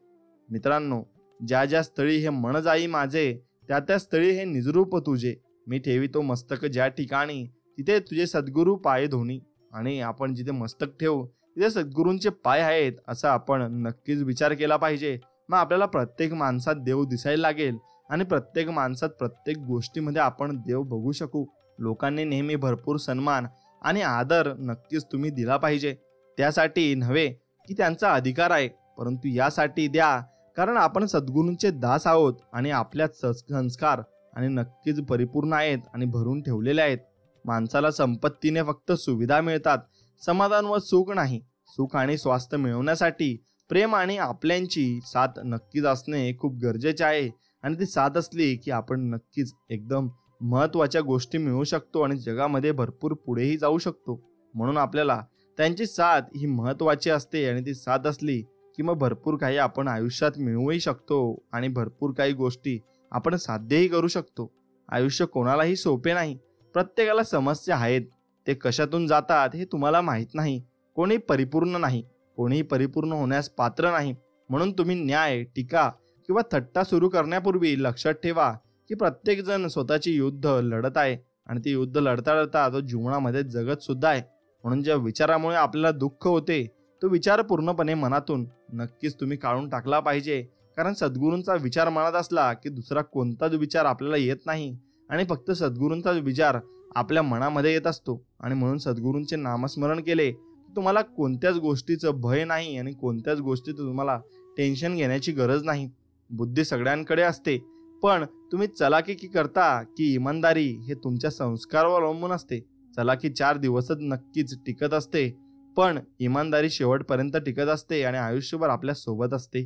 मित्रांनो, ज्या ज्या स्थळी हे मन जाई माझे, त्या त्या स्थळी हे निजरूप तुझे. मी ठेवितो मस्तक ज्या ठिकाणी, तिथे तुझे सद्गुरू पाय धोनी. आणि आपण जिथे मस्तक ठेवू तिथे सद्गुरूंचे पाय आहेत असा आपण नक्कीच विचार केला पाहिजे. मग आपल्याला प्रत्येक माणसात देव दिसायला लागेल आणि प्रत्येक माणसात प्रत्येक गोष्टीमध्ये आपण देव बघू शकू. लोकांनी नेहमी भरपूर सन्मान आणि आदर नक्कीच तुम्ही दिला पाहिजे. त्यासाठी नव्हे की त्यांचा अधिकार आहे, परंतु यासाठी द्या कारण आपण सद्गुरूंचे दास आहोत आणि आपल्यात संस्कार आणि नक्कीच परिपूर्ण आहेत आणि भरून ठेवलेले आहेत. माणसाला संपत्तीने फक्त सुविधा मिळतात, समाधान व सुख नाही. सुख आणि स्वास्थ्य मिळवण्यासाठी प्रेम आणि आपल्यांची साथ नक्कीच असणे खूप गरजेचे आहे आणि ती साथ असली की आपण नक्कीच एकदम महत्त्वाच्या गोष्टी मिळवू शकतो आणि जगामध्ये भरपूर पुढेही जाऊ शकतो. म्हणून आपल्याला त्यांची साथ ही महत्त्वाची असते आणि ती साथ असली की मग भरपूर काही आपण आयुष्यात मिळवूही शकतो आणि भरपूर काही गोष्टी आपण साध्यही करू शकतो. आयुष्य कोणालाही सोपे नाही, प्रत्येकाला समस्या आहेत. ते कशातून जातात हे तुम्हाला माहीत नाही. कोणी परिपूर्ण नाही, कोणीही परिपूर्ण होण्यास पात्र नाही. म्हणून तुम्ही न्याय, टीका किंवा थट्टा सुरू करण्यापूर्वी लक्षात ठेवा की प्रत्येक जण स्वतःचे युद्ध लढत आहे आणि ते युद्ध लढता लढता तो जीवनामध्ये जगत सुद्धा आहे. म्हणून ज्या विचारामुळे आपल्याला दुःख होते तो विचार पूर्णपणे मनातून नक्कीच तुम्ही काढून टाकला पाहिजे. कारण सद्गुरूंचा विचार मनात असला की दुसरा कोणताच विचार आपल्याला येत नाही आणि फक्त सद्गुरूंचा विचार आपल्या मनामध्ये येत असतो. आणि म्हणून सद्गुरूंचे नामस्मरण केले की तुम्हाला कोणत्याच गोष्टीचं भय नाही आणि कोणत्याच गोष्टीचं तुम्हाला टेन्शन घेण्याची गरज नाही. बुद्धी सगळ्यांकडे असते, पण तुम्ही चलाकी की करता की इमानदारी हे तुमच्या संस्कारावर अवलंबून असते. चलाकी 4 दिवसच नक्कीच टिकत असते, पण इमानदारी शेवटपर्यंत टिकत असते आणि आयुष्यभर आपल्या सोबत असते.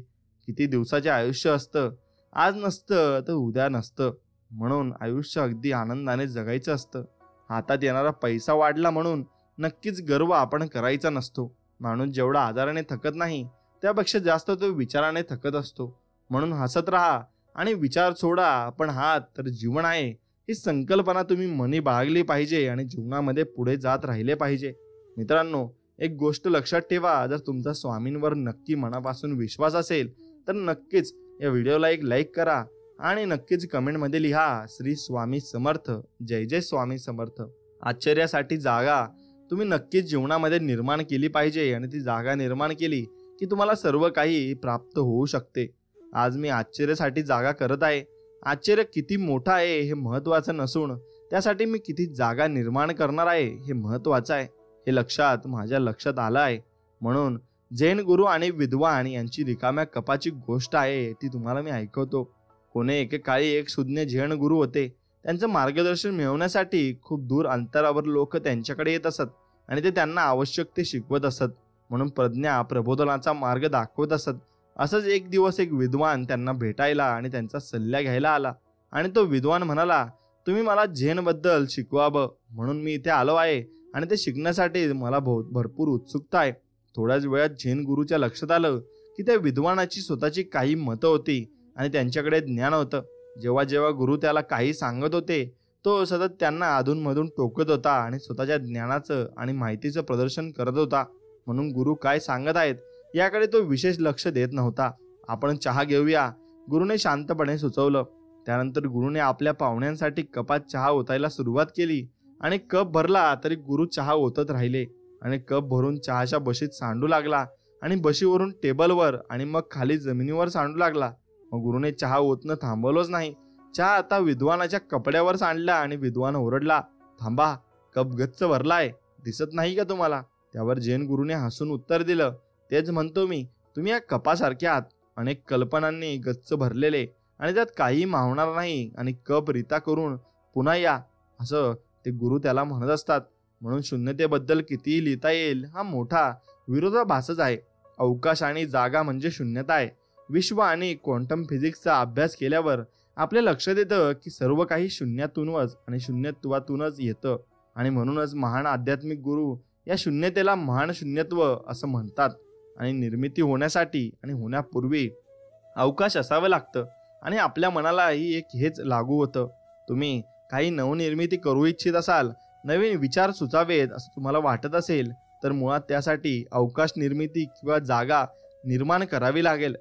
किती दिवसाचे आयुष्य असतं, आज नसतं तर उद्या नसतं. म्हणून आयुष्य अगदी आनंदाने जगायचं असतं. हातात येणारा पैसा वाढला म्हणून नक्कीच गर्व आपण करायचा नसतो. माणूस जेवढा आजाराने थकत नाही त्यापेक्षा जास्त तो विचाराने थकत असतो. म्हणून हसत राहा आणि विचार सोडा. पण हात तर जीवन आहे ही संकल्पना तुम्ही मनी बाळगली पाहिजे आणि जीवनामध्ये पुढे जात राहिले पाहिजे. मित्रांनो, एक गोष्ट लक्षात ठेवा, जर तुमचा स्वामींवर नक्की मनापासून विश्वास असेल तर नक्कीच या व्हिडिओला एक लाईक करा आणि नक्कीच कमेंटमध्ये लिहा श्री स्वामी समर्थ, जय जय स्वामी समर्थ. आश्चर्यासाठी जागा तुम्ही नक्कीच जीवनामध्ये निर्माण केली पाहिजे आणि ती जागा निर्माण केली की तुम्हाला सर्व काही प्राप्त होऊ शकते. आज मी आश्चर्यासाठी जागा करत आहे. आश्चर्य किती मोठं आहे हे महत्त्वाचं नसून त्यासाठी मी किती जागा निर्माण करणार आहे हे महत्त्वाचं आहे. हे माझ्या लक्षात आलं आहे. म्हणून जैन गुरु आणि विद्वान यांची रिकाम्या कपाची गोष्ट आहे ती तुम्हाला मी ऐकवतो. कोणे एकेकाळी एक सुज्ञ जैन गुरु होते. त्यांचं मार्गदर्शन मिळवण्यासाठी खूप दूर अंतरावर लोक त्यांच्याकडे येत असत आणि ते त्यांना आवश्यक ते शिकवत असत. म्हणून प्रज्ञा प्रबोधनाचा मार्ग दाखवत असत. असंच एक दिवस एक विद्वान त्यांना भेटायला आणि त्यांचा सल्ला घ्यायला आला आणि तो विद्वान म्हणाला, तुम्ही मला जैन बद्दल शिकवावं म्हणून मी इथे आलो आहे आणि ते शिकण्यासाठी मला भरपूर उत्सुकता आहे. थोड्याच वेळात जैन गुरुच्या लक्षात आलं की त्या विद्वानाची स्वतःची काही मतं होती आणि त्यांच्याकडे ज्ञान होतं. जेव्हा जेव्हा गुरु त्याला काही सांगत होते तो सतत त्यांना अधूनमधून टोकत होता आणि स्वतःच्या ज्ञानाचं आणि माहितीचं प्रदर्शन करत होता. म्हणून गुरु काय सांगत आहेत याकडे तो विशेष लक्ष देत नव्हता. आपण चहा घेऊया, गुरुने शांतपणे सुचवलं. त्यानंतर गुरुने आपल्या पाहुण्यांसाठी कपात चहा ओतायला सुरुवात केली आणि कप भरला तरी गुरु चहा ओतत राहिले आणि कप भरून चहाच्या बशीत सांडू लागला आणि बशीवरून टेबलवर आणि मग खाली जमिनीवर सांडू लागला. मग गुरुने चहा ओतणं थांबवलंच नाही. चहा आता विद्वानाच्या कपड्यावर सांडला आणि विद्वान ओरडला, थांबा, कप गच्च भरलाय, दिसत नाही का तुम्हाला? त्यावर जैन गुरुने हसून उत्तर दिलं, तेच म्हणतो मी, तुम्ही या कपासारखे आहात, अनेक कल्पनांनी गच्च भरलेले आणि त्यात काही मावणार नाही आणि कप रिता करून पुन्हा या, असं ते गुरु त्याला म्हणत असतात. म्हणून शून्यतेबद्दल कितीही लिहिता येईल हा मोठा विरोधाभासच आहे. अवकाश आणि जागा म्हणजे शून्यता आहे. विश्व आणि क्वांटम फिजिक्सचा अभ्यास केल्यावर आपल्या लक्षात येतं की सर्व काही शून्यातूनच आणि शून्यत्वातूनच येतं आणि म्हणूनच महान आध्यात्मिक गुरु या शून्यतेला महान शून्यत्व असं म्हणतात. आणि निर्मिती होण्यासाठी आणि होण्यापूर्वी अवकाश असावं लागतं आणि आपल्या मनालाही एक हेच लागू होतं. तुम्ही काही नवनिर्मिती करू इच्छित असाल, नवीन विचार सुचावेत असं तुम्हाला वाटत असेल तर मुळात त्यासाठी अवकाश निर्मिती किंवा जागा निर्माण करावी लागेल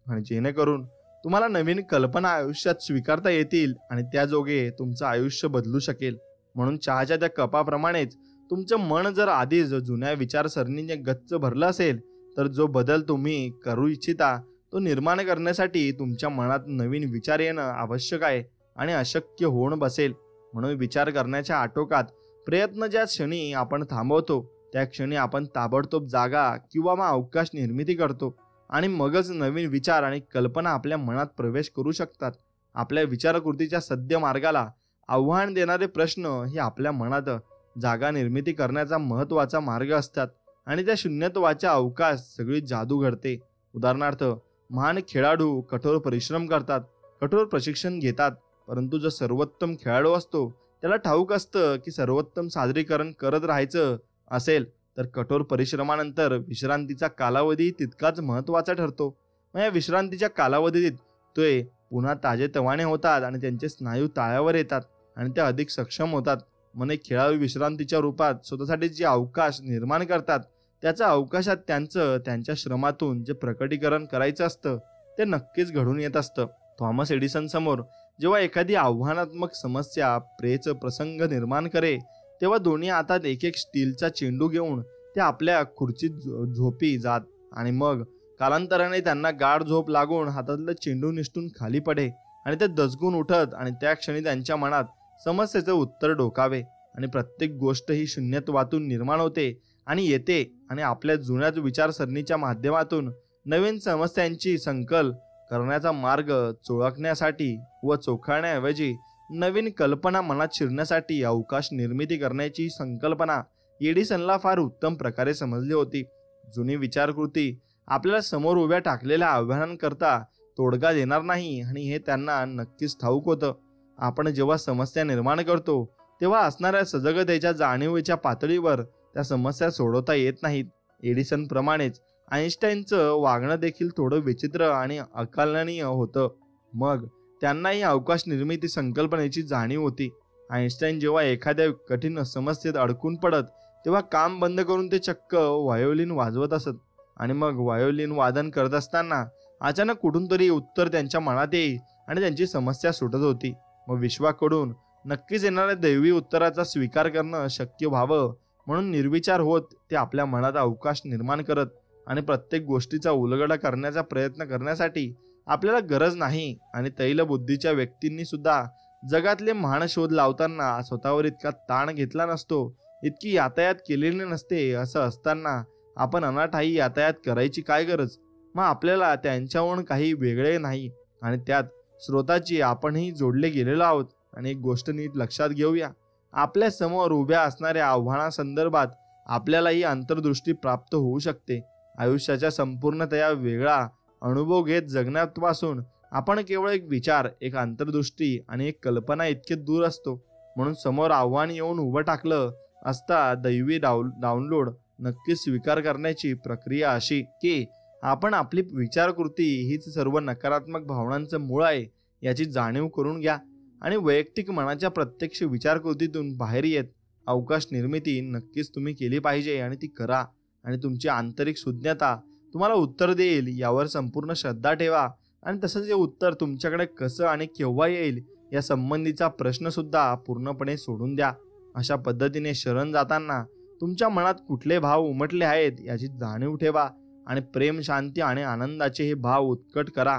आणि जेणेकरून तुम्हाला नवीन कल्पना आयुष्यात स्वीकारता येतील आणि त्याजोगे तुमचं आयुष्य बदलू शकेल. म्हणून चहाच्या त्या कपाप्रमाणेच तुमचं मन जर आधीच जुन्या विचारसरणीने गच्च भरलं असेल तर जो बदल तुम्ही करू इच्छिता तो निर्माण करण्यासाठी तुमच्या मनात नवीन विचार येणं आवश्यक आहे आणि अशक्य होऊन बसेल. म्हणून विचार करण्याच्या आटोकात प्रयत्न ज्या क्षणी आपण थांबवतो त्या क्षणी आपण ताबडतोब जागा किंवा मग अवकाश निर्मिती करतो आणि मगच नवीन विचार आणि कल्पना आपल्या मनात प्रवेश करू शकतात. आपल्या विचारकृतीच्या सद्य मार्गाला आव्हान देणारे प्रश्न हे आपल्या मनात जागा निर्मिती करण्याचा महत्त्वाचा मार्ग असतात आणि त्या शून्यत्वाच्या अवकाश सगळी जादू घडते. उदाहरणार्थ, महान खेळाडू कठोर परिश्रम करतात, कठोर प्रशिक्षण घेतात, परंतु जो सर्वोत्तम खेळाडू असतो त्याला ठाऊक असतं की सर्वोत्तम सादरीकरण करत राहायचं असेल तर कठोर परिश्रमानंतर विश्रांतीचा कालावधी तितकाच महत्त्वाचा ठरतो. मग या विश्रांतीच्या कालावधीत ते पुन्हा ताजेतवाने होतात आणि त्यांचे स्नायू ताळ्यावर येतात आणि ते अधिक सक्षम होतात. मग खेळाडू विश्रांतीच्या रूपात स्वतःसाठी जे अवकाश निर्माण करतात त्याचा अवकाशात त्यांच्या श्रमातून जे प्रकटीकरण करायचं असतं ते नक्कीच घडून येत असतं. थॉमस एडिसन समोर जेव्हा एखादी आव्हानात्मक समस्या प्रेच प्रसंग निर्माण करे तेव्हा दोन्ही हातात एक एक स्टीलचा चेंडू घेऊन ते आपल्या खुर्चीत झोपी जात आणि मग कालांतराने त्यांना गाढ झोप लागून हातातलं चेंडू निसटून खाली पडे आणि ते दचकून उठत आणि त्या क्षणी त्यांच्या मनात समस्येचं उत्तर डोकावे आणि प्रत्येक गोष्ट ही शून्यत्वातून निर्माण होते आणि येते आणि आपल्या जुन्याच विचारसरणीच्या माध्यमातून नवीन समस्यांची संकल करण्याचा मार्ग चोळखण्यासाठी व चोखाळण्याऐवजी नवीन कल्पना मनात शिरण्यासाठी अवकाश निर्मिती करण्याची संकल्पना एडिसनला फार उत्तम प्रकारे समजली होती. जुनी विचारकृती आपल्याला समोर उभ्या टाकलेल्या आव्हानांकरता तोडगा देणार नाही आणि हे त्यांना नक्कीच ठाऊक होतं. आपण जेव्हा समस्या निर्माण करतो तेव्हा असणाऱ्या सजगतेच्या जाणीवेच्या पातळीवर त्या समस्या सोडवता येत नाहीत. एडिसन प्रमाणेच आईन्स्टाईनचं वागणं देखील थोडं विचित्र आणि अकल्पनीय होतं. मग त्यांनाही अवकाश निर्मिती संकल्पनेची जाणीव होती. आईन्स्टाईन जेव्हा एखाद्या कठीण समस्येत अडकून पडत तेव्हा काम बंद करून ते चक्क व्हायोलिन वाजवत असत. आणि मग व्हायोलिन वादन करत असताना अचानक कुठून तरी उत्तर त्यांच्या मनात येई आणि त्यांची समस्या सुटत होती. मग विश्वाकडून नक्कीच येणाऱ्या दैवी उत्तराचा स्वीकार करणं शक्य व्हावं म्हणून निर्विचार होत ते आपल्या मनात अवकाश निर्माण करत आणि प्रत्येक गोष्टीचा उलगडा करण्याचा प्रयत्न करण्यासाठी आपल्याला गरज नाही. आणि तैलबुद्धीच्या व्यक्तींनी सुद्धा जगातले महान शोध लावताना स्वतःवर इतका ताण घेतला नसतो, इतकी यातायात केलेली नसते. असं असताना आपण अनाठायी यातायात करायची काय गरज? मग आपल्याला त्यांच्याहून काही वेगळे नाही आणि त्यात स्रोताची आपणही जोडले गेलेलो आहोत. आणि एक गोष्ट नीट लक्षात घेऊया, आपल्या समोर उभ्या असणाऱ्या आव्हानासंदर्भात आपल्यालाही अंतर्दृष्टी प्राप्त होऊ शकते. आयुष्याच्या संपूर्णतया वेगळा अनुभव घेत जगण्यापासून आपण केवळ एक विचार, एक अंतर्दृष्टी आणि एक कल्पना इतके दूर असतो. म्हणून समोर आव्हान येऊन उभं टाकलं असता दैवी डाउनलोड नक्की स्वीकार करण्याची प्रक्रिया अशी की आपण आपली विचारकृती हीच सर्व नकारात्मक भावनांचं मूळ आहे याची जाणीव करून घ्या आणि वैयक्तिक मनाच्या प्रत्यक्ष विचारकृतीतून बाहेर येत अवकाश निर्मिती नक्कीच तुम्ही केली पाहिजे आणि ती करा. आणि तुमची आंतरिक शून्यता तुम्हाला उत्तर देईल यावर संपूर्ण श्रद्धा ठेवा. आणि तसंच हे उत्तर तुमच्याकडे कसं आणि केव्हा येईल या संबंधीचा प्रश्न सुद्धा पूर्णपणे सोडून द्या. अशा पद्धतीने शरण जाताना तुमच्या मनात कुठले भाव उमटले आहेत याची जाणीव ठेवा आणि प्रेम, शांती आणि आनंदाचे हे भाव उत्कट करा.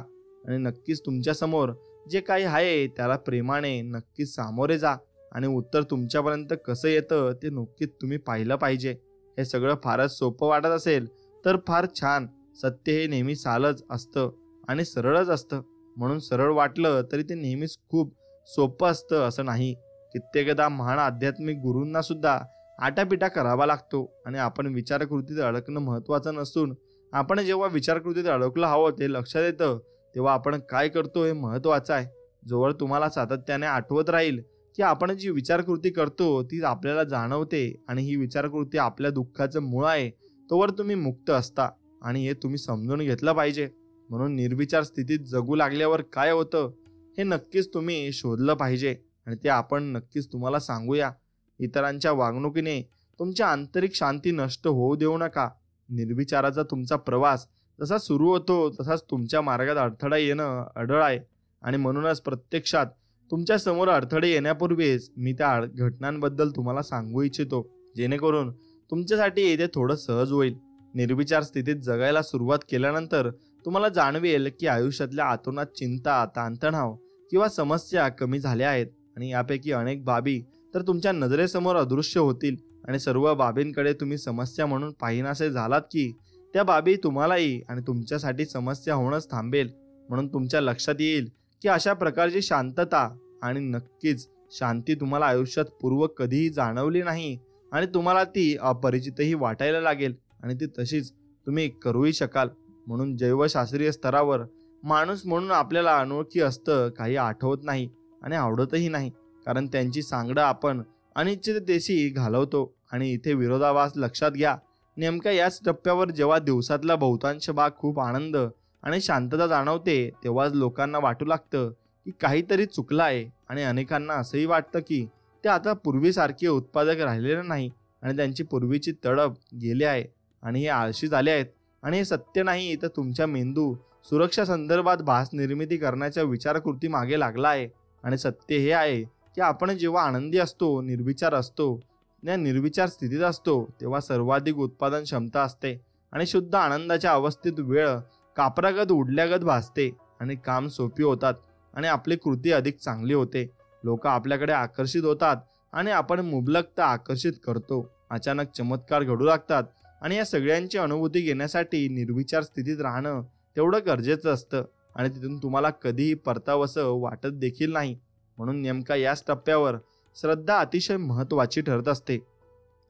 आणि नक्कीच तुमच्या समोर जे काही आहे त्याला प्रेमाने नक्कीच सामोरे जा. आणि उत्तर तुमच्यापर्यंत कसं येतं ते नक्कीच तुम्ही पाहिलं पाहिजे. हे सगळं फारच सोपं वाटत असेल तर फार छान. सत्य हे नेहमी सालच असतं आणि सरळच असतं. म्हणून सरळ वाटलं तरी ते नेहमीच खूप सोपं असतं असं नाही. कित्येकदा महान आध्यात्मिक गुरूंना सुद्धा आटापिटा करावा लागतो. आणि आपण विचारकृतीत अडकणं महत्त्वाचं नसून आपण जेव्हा विचारकृतीत अडकलो आहोत हे लक्षात येतं तेव्हा आपण काय करतो हे महत्त्वाचं आहे. जोवर तुम्हाला सातत्याने आठवत राहील की आपण जी विचारकृती करतो ती आपल्याला जाणवते आणि ही विचारकृती आपल्या दुःखाचं मूळ आहे, तोवर तुम्ही मुक्त असता. आणि हे तुम्ही समजून घेतलं पाहिजे. म्हणून निर्विचार स्थितीत जगू लागल्यावर काय होतं हे नक्कीच तुम्ही शोधलं पाहिजे आणि ते आपण नक्कीच तुम्हाला सांगूया. इतरांच्या वागणुकीने तुमची आंतरिक शांती नष्ट होऊ देऊ नका. निर्विचाराचा तुमचा प्रवास जसा सुरू होतो तसाच तुमच्या मार्गात अडथळा येणं अढळ आहे. आणि म्हणूनच प्रत्यक्षात तुमच्या समोर अडथळे येण्यापूर्वीच मी त्या घटनांबद्दल तुम्हाला सांगू इच्छितो, जेणेकरून तुमच्यासाठी ते थोडं सहज होईल. निर्विचार स्थितीत जगायला सुरुवात केल्यानंतर तुम्हाला जाणवेल की आयुष्यातल्या आतोनात चिंता, ताणतणाव किंवा समस्या कमी झाल्या आहेत आणि यापैकी अनेक बाबी तर तुमच्या नजरेसमोर अदृश्य होतील. आणि सर्व बाबींकडे तुम्ही समस्या म्हणून पाहिनासे झालात की त्या बाबी तुम्हालाही आणि तुमच्यासाठी समस्या होणंच थांबेल. म्हणून तुमच्या लक्षात येईल की अशा प्रकारची शांतता आणि नक्कीच शांती तुम्हाला आयुष्यात पूर्व कधीही जाणवली नाही आणि तुम्हाला ती अपरिचितही वाटायला लागेल आणि ती तशीच तुम्ही करूही शकाल. म्हणून जैवशास्त्रीय स्तरावर माणूस म्हणून आपल्याला अनोळखी असतं काही आठवत नाही आणि आवडतही नाही, कारण त्यांची सांगडं आपण अनिश्चिततेशी घालवतो. आणि इथे विरोधाभास लक्षात घ्या. नेमक्या याच टप्प्यावर जेव्हा दिवसातला बहुतांश भाग खूप आनंद आणि शांतता जाणवते तेव्हाच लोकांना वाटू लागतं की काहीतरी चुकलं आहे. आणि अनेकांना असंही वाटतं की ते आता पूर्वीसारखे उत्पादक राहिलेले नाही आणि त्यांची पूर्वीची तडप गेली आहे आणि हे आळशी झाले आहेत. आणि हे सत्य नाही तर तुमच्या मेंदू सुरक्षा संदर्भात भास निर्मिती करण्याच्या विचारकृती मागे लागला आहे. आणि सत्य हे आहे की आपण जेव्हा आनंदी असतो, निर्विचार असतो, या निर्विचार स्थितीत असतो तेव्हा सर्वाधिक उत्पादन क्षमता असते आणि शुद्ध आनंदाच्या अवस्थेत वेळ कापरागत उडल्यागत भासते आणि काम सोपी होतात आणि आपली कृती अधिक चांगली होते. लोक आपल्याकडे आकर्षित होतात आणि आपण मुबलकता आकर्षित करतो. अचानक चमत्कार घडू लागतात आणि या सगळ्यांची अनुभूती घेण्यासाठी निर्विचार स्थितीत राहणं तेवढं गरजेचं असतं आणि तिथून तुम्हाला कधीही परतावसं वाटत देखील नाही. म्हणून नेमका याच टप्प्यावर श्रद्धा अतिशय महत्त्वाची ठरत असते.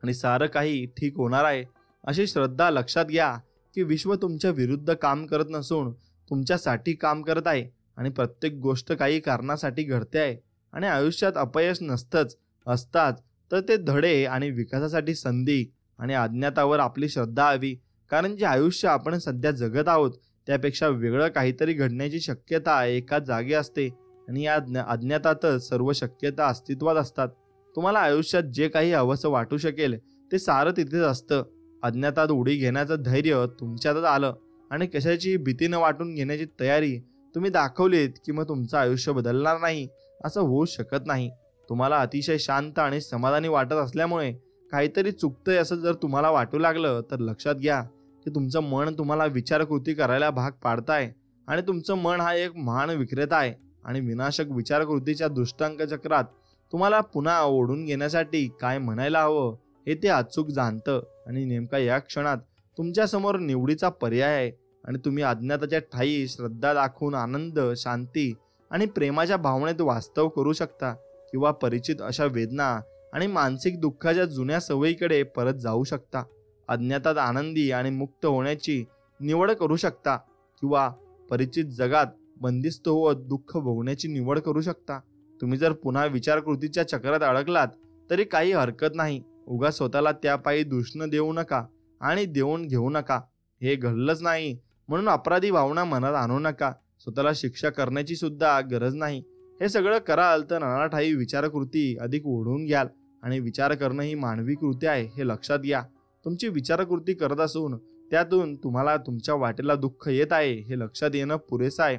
आणि सारं काही ठीक होणार आहे अशी श्रद्धा लक्षात घ्या की विश्व तुमच्या विरुद्ध काम करत नसून तुमच्यासाठी काम करत आहे आणि प्रत्येक गोष्ट काही कारणासाठी घडते आहे आणि आयुष्यात अपयश नसतंच, असतात तर ते धडे आणि विकासासाठी संधी आणि अज्ञातावर आपली श्रद्धा हवी. कारण जे आयुष्य आपण सध्या जगत आहोत त्यापेक्षा वेगळं काहीतरी घडण्याची शक्यता एका जागी असते आणि या अज्ञातातच सर्व शक्यता अस्तित्वात असतात. तुम्हाला आयुष्यात जे काही हवंसं वाटू शकेल ते सारं तिथेच असतं. अज्ञातात उडी घेण्याचं धैर्य तुमच्यातच आलं आणि कशाची भीती न वाटून घेण्याची तयारी तुम्ही दाखवलीत की मग तुमचं आयुष्य बदलणार नाही असं होऊ शकत नाही. तुम्हाला अतिशय शांत आणि समाधानी वाटत असल्यामुळे काहीतरी चुकतंय असं जर तुम्हाला वाटू लागलं तर लक्षात घ्या की तुमचं मन तुम्हाला विचारकृती करायला भाग पाडताय आणि तुमचं मन हा एक महान विक्रेता आहे आणि विनाशक विचारकृतीच्या दुष्टांक चक्रात तुम्हाला पुन्हा ओढून घेण्यासाठी काय म्हणायला हवं हे ते अचूक जाणतं आणि नेमका या क्षणात तुमच्यासमोर निवडीचा पर्याय आहे आणि तुम्ही अज्ञाताच्या ठायी श्रद्धा दाखवून आनंद, शांती आणि प्रेमाच्या भावनेत वास्तव करू शकता किंवा परिचित अशा वेदना आणि मानसिक दुःखाच्या जुन्या सवयीकडे परत जाऊ शकता. अज्ञातात आनंदी आणि मुक्त होण्याची निवड करू शकता किंवा परिचित जगात बंदिस्त होत दुःख भोगण्याची निवड करू शकता. तुम्ही जर पुन्हा विचारकृतीच्या चक्रात अडकलात तरी काही हरकत नाही. उगा स्वतःला त्या पायी दूषण देऊ नका आणि देऊन घेऊ नका. हे घडलंच नाही म्हणून अपराधी भावना मनात आणू नका. स्वतःला शिक्षा करण्याची सुद्धा गरज नाही. हे सगळं कराल तर नानाठाई विचारकृती अधिक ओढून घ्याल आणि विचार करणं ही मानवी कृती आहे हे लक्षात घ्या. तुमची विचारकृती करत असून त्यातून तुम्हाला तुमच्या वाटेला दुःख येत आहे हे लक्षात येणं पुरेसं आहे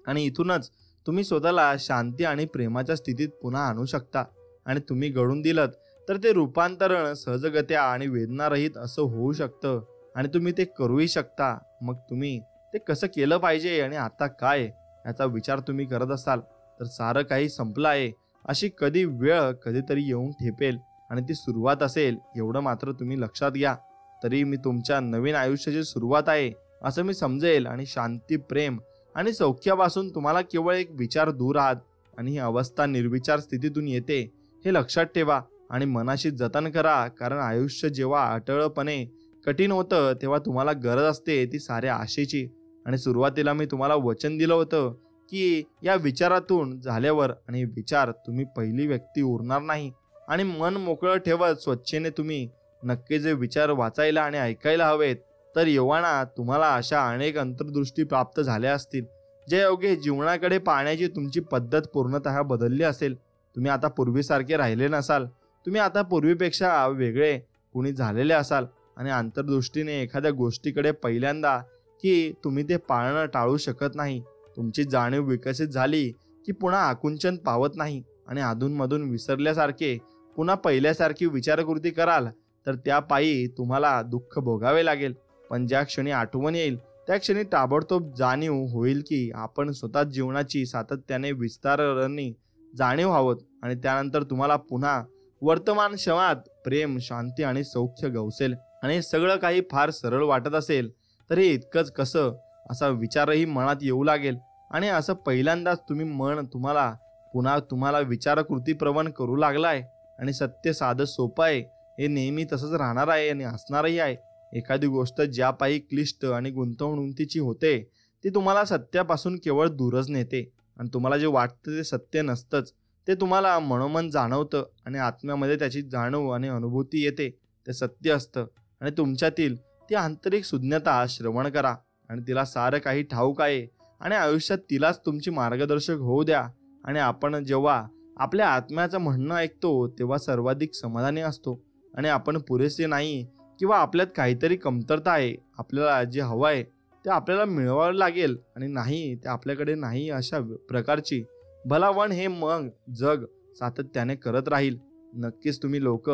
आणि इथूनच तुम्ही स्वतःला शांती आणि प्रेमाच्या स्थितीत पुन्हा आणू शकता. आणि तुम्ही घडून दिलं तर ते रूपांतरण सहजगत्या आणि वेदनारहित असं होऊ शकतं आणि तुम्ही ते करूही शकता. मग तुम्ही ते कसं केलं पाहिजे आणि आता काय याचा विचार तुम्ही करत असाल तर सारं काही संपलं आहे अशी कधी वेळ कधीतरी येऊन ठेपेल आणि ती सुरुवात असेल एवढं मात्र तुम्ही लक्षात घ्या. तरी मी तुमच्या नवीन आयुष्याची सुरुवात आहे असं मी समजेल आणि शांती, प्रेम आणि सौख्यापासून तुम्हाला केवळ एक विचार दूर आहात आणि ही अवस्था निर्विचार स्थितीतून येते हे लक्षात ठेवा आणि मनाशी जतन करा. कारण आयुष्य जेव्हा अटळपणे कठीण होतं तेव्हा तुम्हाला गरज असते ती साऱ्या आशेची. आणि सुरुवातीला मी तुम्हाला वचन दिलं होतं की या विचारातून झाल्यावर आणि विचार तुम्ही पहिली व्यक्ती उरणार नाही आणि मन मोकळं ठेवत स्वच्छेने तुम्ही नक्की जे विचार वाचायला आणि ऐकायला हवेत. तर यव्वाना तुम्हाला अशा अनेक अंतर्दृष्टी प्राप्त झाल्या असतील जे योग्य जीवनाकडे पाहण्याची तुमची पद्धत पूर्णतः बदलली असेल. तुम्ही आता पूर्वीसारखे राहिले नसाल. तुम्ही आता पूर्वीपेक्षा वेगळे कुणी झालेले असाल आणि अंतर्दृष्टीने एखाद्या गोष्टीकडे पहिल्यांदा की तुम्ही ते पाळणं टाळू शकत नाही. तुमची जाणीव विकसित झाली की पुन्हा आकुंचन पावत नाही आणि अधूनमधून विसरल्यासारखे पुन्हा पहिल्यासारखी विचारकृती कराल तर त्या पायी तुम्हाला दुःख भोगावे लागेल. पण ज्या क्षणी आठवण येईल त्या क्षणी ताबडतोब जाणीव होईल की आपण स्वतः जीवनाची सातत्याने विस्ताराने जाणीव आहोत आणि त्यानंतर तुम्हाला पुन्हा वर्तमान क्षणात प्रेम, शांती आणि सौख्य गवसेल. आणि सगळं काही फार सरळ वाटत असेल तरी इतकंच कसं असा विचारही मनात येऊ लागेल आणि असं पहिल्यांदाच तुम्ही मन तुम्हाला विचारकृती प्रवण करू लागलाय. आणि सत्य साधं सोपं आहे हे नेहमी तसंच राहणार आहे आणि असणारही आहे. एखादी गोष्ट ज्या पायी क्लिष्ट आणि गुंतवणुकीची होते ती तुम्हाला सत्यापासून केवळ दूरच नेते आणि तुम्हाला जे वाटतं ते सत्य नसतंच ते तुम्हाला मनोमन जाणवतं आणि आत्म्यामध्ये त्याची जाणीव आणि अनुभूती येते ते सत्य असतं. आणि तुमच्यातील ती आंतरिक शून्यता श्रवण करा आणि तिला सारं काही ठाऊक आहे आणि आयुष्यात तिलाच तुमची मार्गदर्शक होऊ द्या. आणि आपण जेव्हा आपल्या आत्म्याचं म्हणणं ऐकतो तेव्हा सर्वाधिक समाधानी असतो आणि आपण पुरेसे नाही किंवा आपल्यात काहीतरी कमतरता आहे. आपल्याला जे हवं आहे ते आपल्याला मिळवावं लागेल आणि नाही ते आपल्याकडे नाही अशा प्रकारची भलावण हे मग जग सातत्याने करत राहील. नक्कीच तुम्ही लोक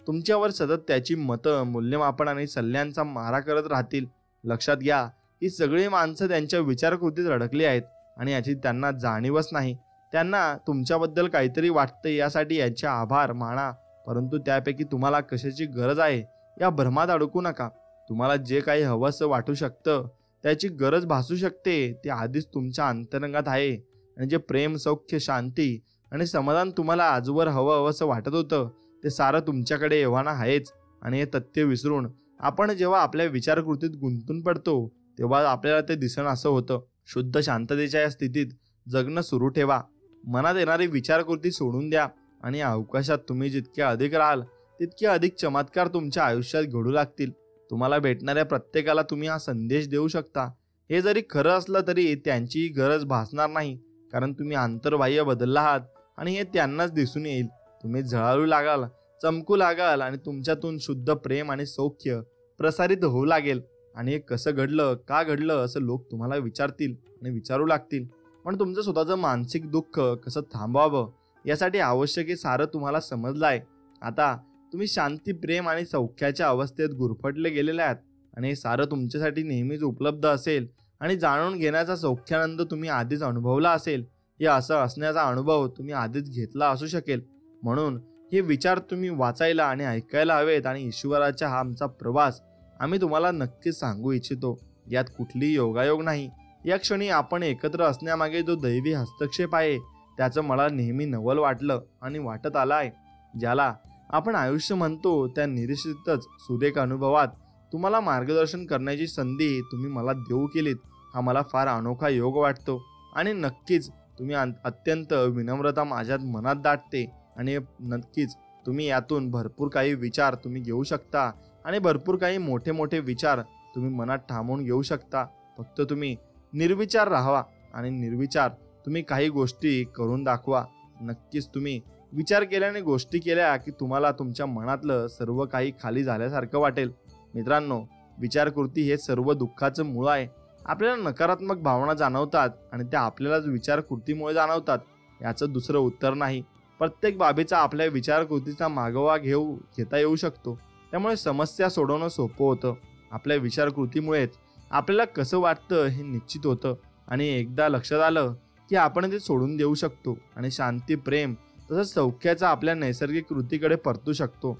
तुमच्यावर सतत त्याची मतं, मूल्यमापन आणि सल्ल्यांचा मारा करत राहतील. लक्षात घ्या ही सगळी माणसं त्यांच्या विचारकृतीत अडकली आहेत आणि याची त्यांना जाणीवच नाही. त्यांना तुमच्याबद्दल काहीतरी वाटतं यासाठी यांचे आभार माना, परंतु त्यापैकी तुम्हाला कशाची गरज आहे या भ्रमात अडकू नका. तुम्हाला जे काही हवंसं वाटू शकतं त्याची गरज भासू शकते ते आधीच तुमच्या अंतरंगात आहे आणि जे प्रेम, सौख्य, शांती आणि समाधान तुम्हाला आजवर हवंसं वाटत होतं ते सारं तुमच्याकडे एव्हाना आहेच. आणि हे तथ्य विसरून आपण जेव्हा आपल्या विचारकृतीत गुंतून पडतो तेव्हा आपल्याला ते दिसणं असं होतं. शुद्ध शांततेच्या या स्थितीत जगणं सुरू ठेवा. मनात येणारी विचारकृती सोडून द्या आणि अवकाशात तुम्ही जितके अधिक राहाल तितके अधिक चमत्कार तुमच्या आयुष्यात घडू लागतील. तुम्हाला भेटणाऱ्या प्रत्येकाला तुम्ही हा संदेश देऊ शकता. हे जरी खरं असलं तरी त्यांचीही गरज भासणार नाही, कारण तुम्ही आंतरबाह्य बदलला आहात आणि हे त्यांनाच दिसून येईल. तुम्ही झळाळू लागाल, चमकू लागाल आणि तुमच्यातून शुद्ध प्रेम आणि सौख्य प्रसारित होऊ लागेल. आणि हे कसं घडलं, का घडलं असं लोक तुम्हाला विचारतील आणि विचारू लागतील. पण तुमचं स्वतःचं मानसिक दुःख कसं थांबवावं यासाठी आवश्यक हे सारं तुम्हाला समजलं आहे. आता तुम्ही शांती, प्रेम आणि सौख्याच्या अवस्थेत गुरफटले गेलेले आहात आणि हे सारं तुमच्यासाठी नेहमीच उपलब्ध असेल. आणि जाणून घेण्याचा सौख्यानंद तुम्ही आधीच अनुभवला असेल. हे असं असण्याचा अनुभव तुम्ही आधीच घेतला असू शकेल. म्हणून हे विचार तुम्ही वाचायला आणि ऐकायला हवेत. आणि ईश्वराचा हा आमचा प्रवास आम्ही तुम्हाला नक्कीच सांगू इच्छितो. यात कुठलीही योगायोग नाही. या क्षणी आपण एकत्र असण्यामागे जो दैवी हस्तक्षेप आहे त्याचं मला नेहमी नवल वाटलं आणि वाटत आलं आहे. ज्याला आपण आयुष्य म्हणतो त्या निरीक्षितच सुरेख अनुभवात तुम्हाला मार्गदर्शन करण्याची संधी तुम्ही मला देऊ केलीत. हा मला फार अनोखा योग वाटतो. आणि नक्कीच तुम्ही अत्यंत विनम्रता माझ्या मनात दाटते. आणि नक्कीच तुम्ही यातून भरपूर काही विचार तुम्ही घेऊ शकता आणि भरपूर काही मोठे मोठे विचार तुम्ही मनात ठामवून घेऊ शकता. फक्त तुम्ही निर्विचार राहावा आणि निर्विचार तुम्ही काही गोष्टी करून दाखवा. नक्कीच तुम्ही विचार केल्याने गोष्टी केल्या की तुम्हाला तुमच्या मनातलं सर्व काही खाली झाल्यासारखं वाटेल. मित्रांनो, विचारकृती हे सर्व दुःखाचं मूळ आहे. आपल्याला नकारात्मक भावना जाणवतात आणि त्या आपल्यालाच विचारकृतीमुळे जाणवतात. याचं दुसरं उत्तर नाही. प्रत्येक बाबीचा आपल्या विचारकृतीचा मागोवा घेता येऊ शकतो. त्यामुळे समस्या सोडवणं सोपं होतं. आपल्या विचारकृतीमुळेच आपल्याला कसं वाटतं हे निश्चित होतं. आणि एकदा लक्षात आलं की आपण ते सोडून देऊ शकतो आणि शांती, प्रेम तसंच सौख्याचा आपल्या नैसर्गिक कृतीकडे परतू शकतो.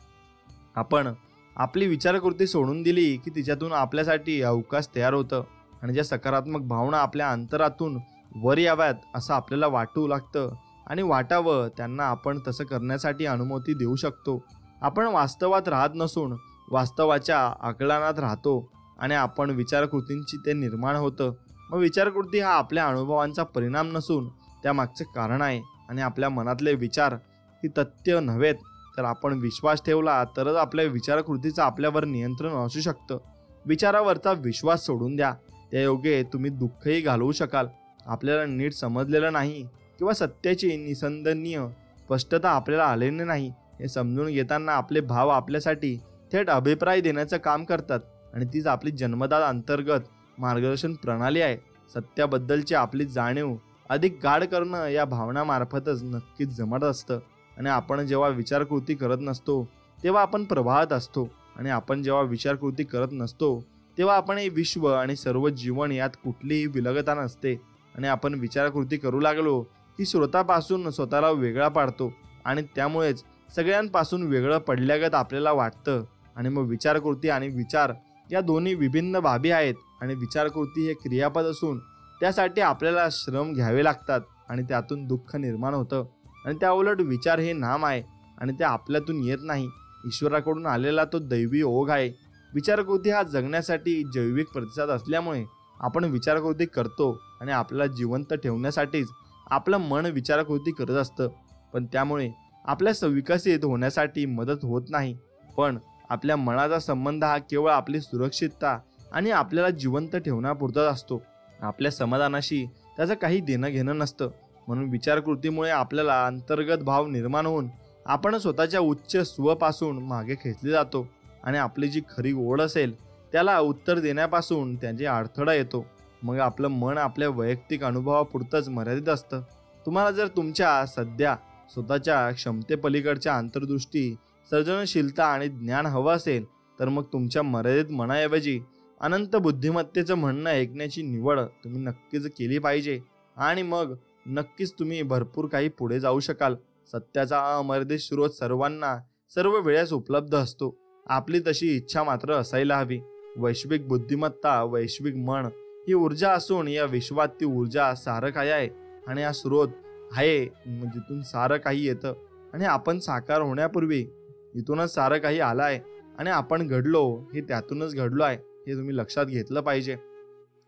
आपण आपली विचारकृती सोडून दिली की तिच्यातून आपल्यासाठी अवकाश तयार होतं आणि ज्या सकारात्मक भावना आपल्या अंतरातून वर याव्यात असं आपल्याला वाटू लागतं. आणि वाटावं त्यांना आपण तसं करण्यासाठी अनुमती देऊ शकतो. आपण वास्तवात राहत नसून वास्तवाच्या आकलनात राहतो आणि आपण विचारकृतींची ते निर्माण होतं. मग विचारकृती हा आपल्या अनुभवांचा परिणाम नसून त्यामागचं कारण आहे. आणि आपल्या मनातले विचार ही तथ्य नव्हेत. तर आपण विश्वास ठेवला तरच आपल्या विचारकृतीचं आपल्यावर नियंत्रण असू शकतं. विचारावरचा विश्वास सोडून द्या. त्यायोगे तुम्ही दुःखही घालवू शकाल. आपल्याला नीट समजलेलं नाही किंवा सत्याची निसंदनीय स्पष्टता आपल्याला आलेली नाही हे समजून घेताना आपले भाव आपल्यासाठी थेट अभिप्राय देण्याचं काम करतात. आणि तीच आपली जन्मदात अंतर्गत मार्गदर्शन प्रणाली आहे. सत्याबद्दलची आपली जाणीव अधिक गाढ करणं या भावनामार्फतच नक्कीच जमत असतं. आणि आपण जेव्हा विचारकृती करत नसतो तेव्हा आपण प्रवाहात असतो. आणि आपण जेव्हा विचारकृती करत नसतो तेव्हा आपण हे विश्व आणि सर्व जीवन यात कुठलीही विलगता नसते. आणि आपण विचारकृती करू लागलो की स्रोतापासून स्वतःला वेगळा पाडतो आणि त्यामुळेच सगळ्यांपासून वेगळं पडल्यागत आपल्याला वाटतं. आणि मग विचारकृती आणि विचार या दोन्ही विभिन्न बाबी आहेत. आणि विचारकृती हे क्रियापद असून त्यासाठी आपल्याला श्रम घ्यावे लागतात आणि त्यातून दुःख निर्माण होतं. आणि त्या उलट विचार हे नाम आहे आणि ते आपल्यातून येत नाही. ईश्वराकडून आलेला तो दैवी ओघ आहे. विचारकृती हा जगण्यासाठी जैविक प्रतिसाद असल्यामुळे आपण विचारकृती करतो आणि आपल्याला जिवंत ठेवण्यासाठीच आपलं मन विचारकृती करत असतं. पण त्यामुळे आपल्या विकसित होण्यासाठी मदत होत नाही. पण आपल्या मनाचा संबंध हा केवळ आपली सुरक्षितता आणि आपल्याला जिवंत ठेवण्यापुरताच असतो. आपल्या समाधानाशी त्याचं काही देणं घेणं नसतं. म्हणून विचारकृतीमुळे आपल्याला अंतर्गत भाव निर्माण होऊन आपण स्वतःच्या उच्च स्वपासून मागे खेचले जातो. आणि आपली जी खरी ओढ असेल त्याला उत्तर देण्यापासून त्याचे अडथळा येतो. मग आपलं मन आपल्या वैयक्तिक अनुभवापुरतंच मर्यादित असतं. तुम्हाला जर तुमच्या सध्या स्वतःच्या क्षमतेपलीकडच्या अंतर्दृष्टी, सर्जनशीलता आणि ज्ञान हवं असेल तर मग तुमच्या मर्यादित मनाऐवजी अनंत बुद्धिमत्तेचं म्हणणं ऐकण्याची निवड तुम्ही नक्कीच केली पाहिजे. आणि मग नक्कीच तुम्ही भरपूर काही पुढे जाऊ शकाल. सत्याचा अमर्यादित स्रोत सर्वांना सर्व वेळेस उपलब्ध असतो. आपली तशी इच्छा मात्र असायला हवी. वैश्विक बुद्धिमत्ता, वैश्विक मन ही ऊर्जा असून या विश्वात ती ऊर्जा सारं काही आहे. आणि हा स्रोत आहे जिथून सारं काही येतं. आणि आपण साकार होण्यापूर्वी इथूनच सारं काही आलं आहे आणि आपण घडलो हे त्यातूनच घडलो आहे हे तुम्ही लक्षात घेतलं पाहिजे.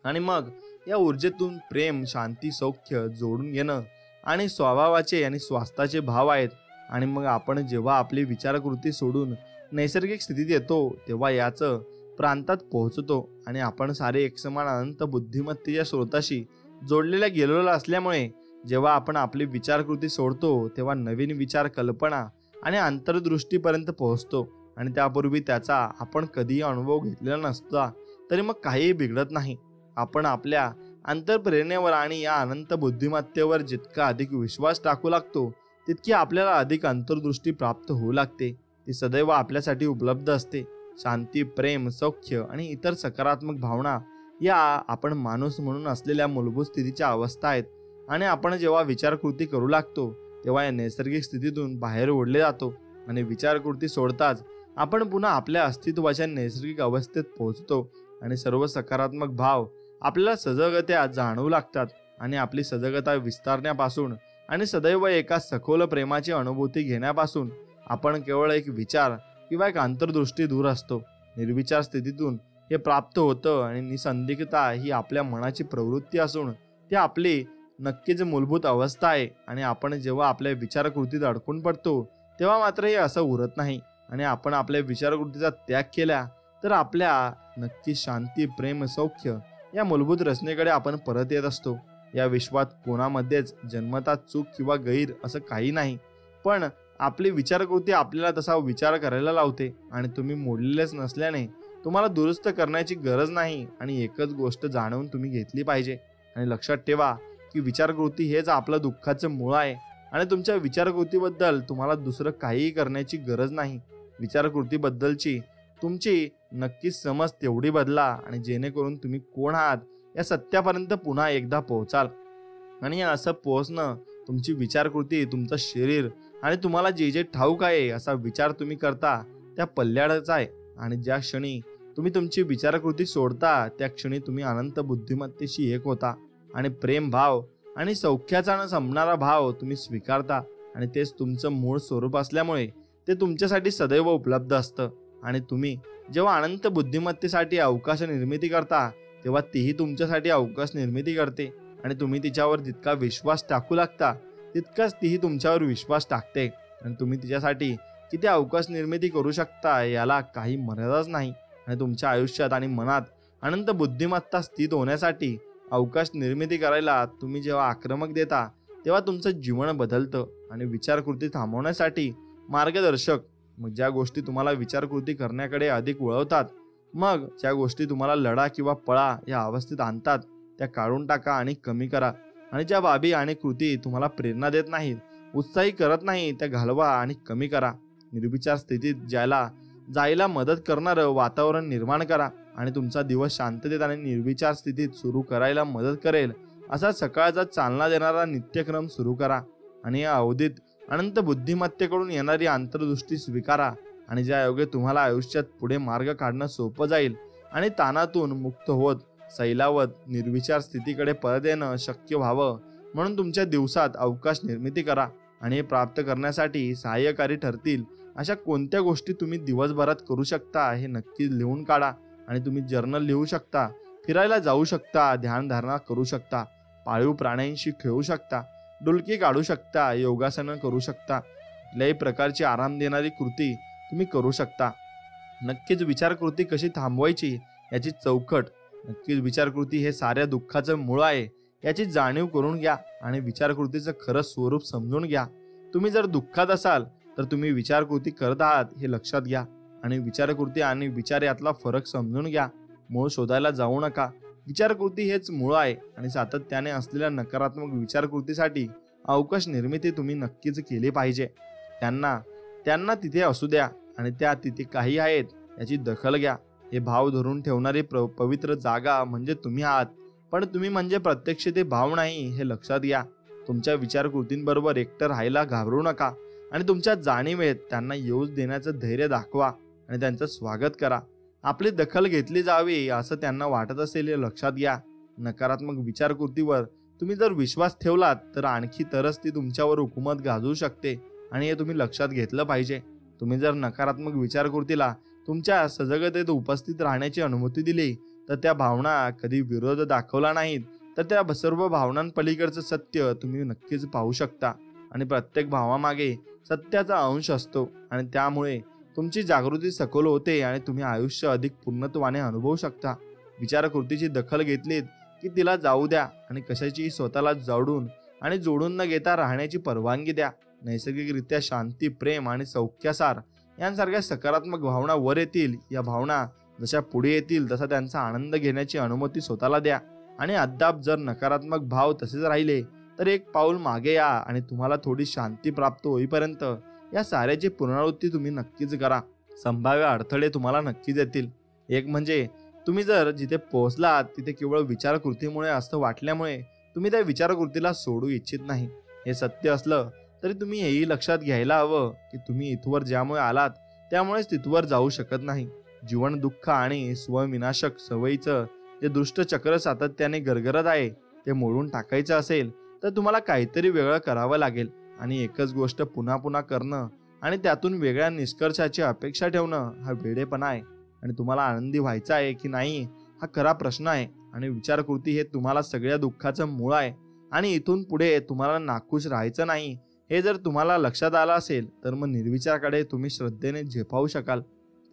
आणि मग या ऊर्जेतून प्रेम, शांती, सौख्य जोडून घेणं आणि स्वभावाचे आणि स्वास्थ्याचे भाव आहेत. आणि मग आपण जेव्हा आपली विचारकृती सोडून नैसर्गिक स्थितीत येतो तेव्हा याचं प्रांतात पोहोचतो आणि आपण सारे एकसमान अनंत बुद्धिमत्तेच्या स्रोताशी जोडलेल्या गेलेलो असल्यामुळे जेव्हा आपण आपली विचारकृती सोडतो तेव्हा नवीन विचार, कल्पना आणि अंतर्दृष्टीपर्यंत पोहोचतो. आणि त्यापूर्वी त्याचा आपण कधीही अनुभव घेतलेला नसता तरी मग काहीही बिघडत नाही. आपण आपल्या अंतरप्रेरणेवर आणि या अनंत बुद्धिमत्तेवर जितका अधिक विश्वास टाकू लागतो तितकी आपल्याला अधिक अंतर्दृष्टी प्राप्त होऊ लागते. ती सदैव आपल्यासाठी उपलब्ध असते. शांती, प्रेम, सौख्य आणि इतर सकारात्मक भावना या आपण माणूस म्हणून असलेल्या मूलभूत स्थितीच्या अवस्था आहेत. आणि आपण जेव्हा विचारकृती करू लागतो तेव्हा या नैसर्गिक स्थितीतून बाहेर ओढले जातो आणि विचारकृती सोडताच आपण पुन्हा आपल्या अस्तित्वाच्या नैसर्गिक अवस्थेत पोहोचतो आणि सर्व सकारात्मक भाव आपल्याला सजगत्या जाणवू लागतात. आणि आपली सजगता विस्तारण्यापासून आणि सदैव एका सखोल प्रेमाची अनुभूती घेण्यापासून आपण केवळ एक विचार किंवा एक अंतर्दृष्टी दूर असतो. निर्विचार स्थितीतून हे प्राप्त होतं आणि निसंदिग्धता ही आपल्या मनाची प्रवृत्ती असून ती आपली नक्कीच मूलभूत अवस्था आहे. आणि आपण जेव्हा आपल्या विचारकृतीत अडकून पडतो तेव्हा मात्र हे असं उरत नाही आणि आपण आपल्या विचारकृतीचा त्याग केला तर आपल्या नक्की शांती, प्रेम, सौख्य या मूलभूत रचनेकडे आपण परत येत असतो. या विश्वात कोणामध्येच जन्मतात चूक किंवा गैर असं काही नाही, पण आपली विचारकृती आपल्याला तसा विचार करायला लावते आणि तुम्ही मोडलेलेच नसल्याने तुम्हाला दुरुस्त करण्याची गरज नाही. आणि एकच गोष्ट जाणून तुम्ही घेतली पाहिजे आणि लक्षात ठेवा की विचारकृती हेच आपलं दुःखाचं मूळ आहे आणि तुमच्या विचारकृतीबद्दल तुम्हाला दुसरं काहीही करण्याची गरज नाही. विचारकृतीबद्दलची तुमची नक्कीच समज तेवढी बदला आणि जेणेकरून तुम्ही कोण आहात या सत्यापर्यंत पुन्हा एकदा पोहोचाल. आणि असं पोहोचणं तुमची विचारकृती, तुमचं शरीर आणि तुम्हाला जे जे ठाऊक आहे असा विचार तुम्ही करता त्या पल्ल्याडच आहे. आणि ज्या क्षणी तुम्ही तुमची विचारकृती सोडता त्या क्षणी तुम्ही अनंत बुद्धिमत्तेशी एक होता आणि प्रेम भाव आणि सौख्याचा न संपणारा भाव तुम्ही स्वीकारता. आणि तेच तुमचं मूळ स्वरूप असल्यामुळे ते तुमच्यासाठी सदैव उपलब्ध असतं. आणि तुम्ही जेव्हा अनंत बुद्धिमत्तेसाठी अवकाश निर्मिती करता तेव्हा तीही तुमच्यासाठी अवकाश निर्मिती करते. आणि तुम्ही तिच्यावर जितका विश्वास टाकू लागता तितकाच तीही तुमच्यावर विश्वास टाकते. आणि तुम्ही तिच्यासाठी किती अवकाश निर्मिती करू शकता याला काही मर्यादाच नाही. आणि तुमच्या आयुष्यात आणि मनात अनंत बुद्धिमत्ता स्थित होण्यासाठी अवकाश निर्मिती करायला तुम्ही जेव्हा आक्रमक देता तेव्हा तुमचं जीवन बदलतं. आणि विचारकृती थांबवण्यासाठी मार्गदर्शक, मग ज्या गोष्टी तुम्हाला विचारकृती करण्याकडे अधिक वळवतात, मग ज्या गोष्टी तुम्हाला लढा किंवा पळा या अवस्थेत आणतात त्या काढून टाका आणि कमी करा. आणि ज्या बाबी आणि कृती तुम्हाला प्रेरणा देत नाहीत, उत्साही करत नाही, त्या घालवा आणि कमी करा. निर्विचार स्थितीत जायला मदत करणारं वातावरण निर्माण करा आणि तुमचा दिवस शांततेत आणि निर्विचार स्थितीत सुरू करायला मदत करेल असा सकाळचा चालना देणारा नित्यक्रम सुरू करा. आणि या अवधीत अनंत बुद्धिमत्तेकडून येणारी अंतर्दृष्टी स्वीकारा आणि ज्या योगे तुम्हाला आयुष्यात पुढे मार्ग काढणं सोपं जाईल आणि ताणातून मुक्त होत सैलावत निर्विचार स्थितीकडे परत येणं शक्य व्हावं म्हणून तुमच्या दिवसात अवकाश निर्मिती करा. आणि हे प्राप्त करण्यासाठी सहाय्यकारी ठरतील अशा कोणत्या गोष्टी तुम्ही दिवसभरात करू शकता हे नक्की लिहून काढा. आणि तुम्ही जर्नल लिहू शकता, फिरायला जाऊ शकता, ध्यानधारणा करू शकता, पाळीव प्राण्यांशी खेळू शकता, डुलकी काढू शकता, योगासनं करू शकता, कुठल्याही प्रकारची आराम देणारी कृती तुम्ही करू शकता. नक्कीच विचारकृती कशी थांबवायची याची चौकट, नक्कीच विचारकृती हे साऱ्या दुःखाचं मूळ आहे याची जाणीव करून घ्या आणि विचारकृतीचं खरं स्वरूप समजून घ्या. तुम्ही जर दुःखात असाल तर तुम्ही विचारकृती करत आहात हे लक्षात घ्या आणि विचारकृती आणि विचार यातला फरक समजून घ्या. मूळ शोधायला जाऊ नका. विचारकृती हेच मूळ आहे आणि सातत्याने असलेल्या नकारात्मक विचारकृतीसाठी अवकाश निर्मिती तुम्ही नक्कीच केली पाहिजे. त्यांना तिथे असू द्या आणि त्या तिथे काही आहेत याची दखल घ्या. हे भाव धरून ठेवणारी पवित्र जागा म्हणजे तुम्ही आहात, पण तुम्ही म्हणजे प्रत्यक्ष ते भाव नाही हे लक्षात घ्या. तुमच्या विचारकृतींबरोबर एकटं राहायला घाबरू नका आणि तुमच्या जाणीवेत त्यांना येऊच देण्याचं धैर्य दाखवा आणि त्यांचं स्वागत करा. आपली दखल घेतली जावी असं त्यांना वाटत असेल हे लक्षात घ्या. नकारात्मक विचारकृतीवर तुम्ही जर विश्वास ठेवलात तर आणखी तरच ती तुमच्यावर हुकूमत गाजवू शकते आणि हे तुम्ही लक्षात घेतलं पाहिजे. तुम्ही जर नकारात्मक विचारकृतीला तुमच्या सजगतेत उपस्थित राहण्याची अनुमती दिली, तर त्या भावना कधी विरोध दाखवला नाहीत, तर त्या सर्व भावनांपलीकडचं सत्य तुम्ही नक्कीच पाहू शकता. आणि प्रत्येक भावामागे सत्याचा अंश असतो आणि त्यामुळे तुमची जागृती सखोल होते आणि तुम्ही आयुष्य अधिक पूर्णत्वाने अनुभवू शकता. विचारकृतीची दखल घेतलीत की तिला जाऊ द्या आणि कशाची स्वतःला जोडून आणि जोडून न घेता राहण्याची परवानगी द्या. नैसर्गिकरित्या शांती, प्रेम आणि सौख्यासार यांसारख्या सकारात्मक भावना वर येतील. या भावना जशा पुढे येतील तसा त्यांचा आनंद घेण्याची अनुमती स्वतःला द्या. आणि अद्याप जर नकारात्मक भाव तसेच राहिले तर एक पाऊल मागे या आणि तुम्हाला थोडी शांती प्राप्त होईपर्यंत या साऱ्याची पुनरावृत्ती तुम्ही नक्कीच करा. संभाव्य अडथळे तुम्हाला नक्कीच येतील. एक म्हणजे तुम्ही जर जिथे पोहोचलात तिथे केवळ विचारकृतीमुळे असं वाटल्यामुळे तुम्ही त्या विचारकृतीला सोडू इच्छित नाही. हे सत्य असलं तरी तुम्ही हेही लक्षात घ्यायला हवं की तुम्ही इथवर ज्यामुळे आलात त्यामुळेच तिथवर जाऊ शकत नाही. जीवन दुःख आणि स्वविनाशक सवयीचं जे दुष्ट चक्र सातत्याने गरगरत आहे ते मोडून टाकायचं असेल तर तुम्हाला काहीतरी वेगळं करावं लागेल. आणि एकच गोष्ट पुन्हा पुन्हा करणं आणि त्यातून वेगळ्या निष्कर्षाची अपेक्षा ठेवणं हा वेडेपणा आहे. आणि तुम्हाला आनंदी व्हायचा आहे की नाही हा खरा प्रश्न आहे. आणि विचारकृती हे तुम्हाला सगळ्या दुःखाचं मूळ आहे. आणि इथून पुढे तुम्हाला नाखुश राहायचं नाही हे जर तुम्हाला लक्षात आलं असेल तर मग निर्विचाराकडे तुम्ही श्रद्धेने झेपावू शकाल.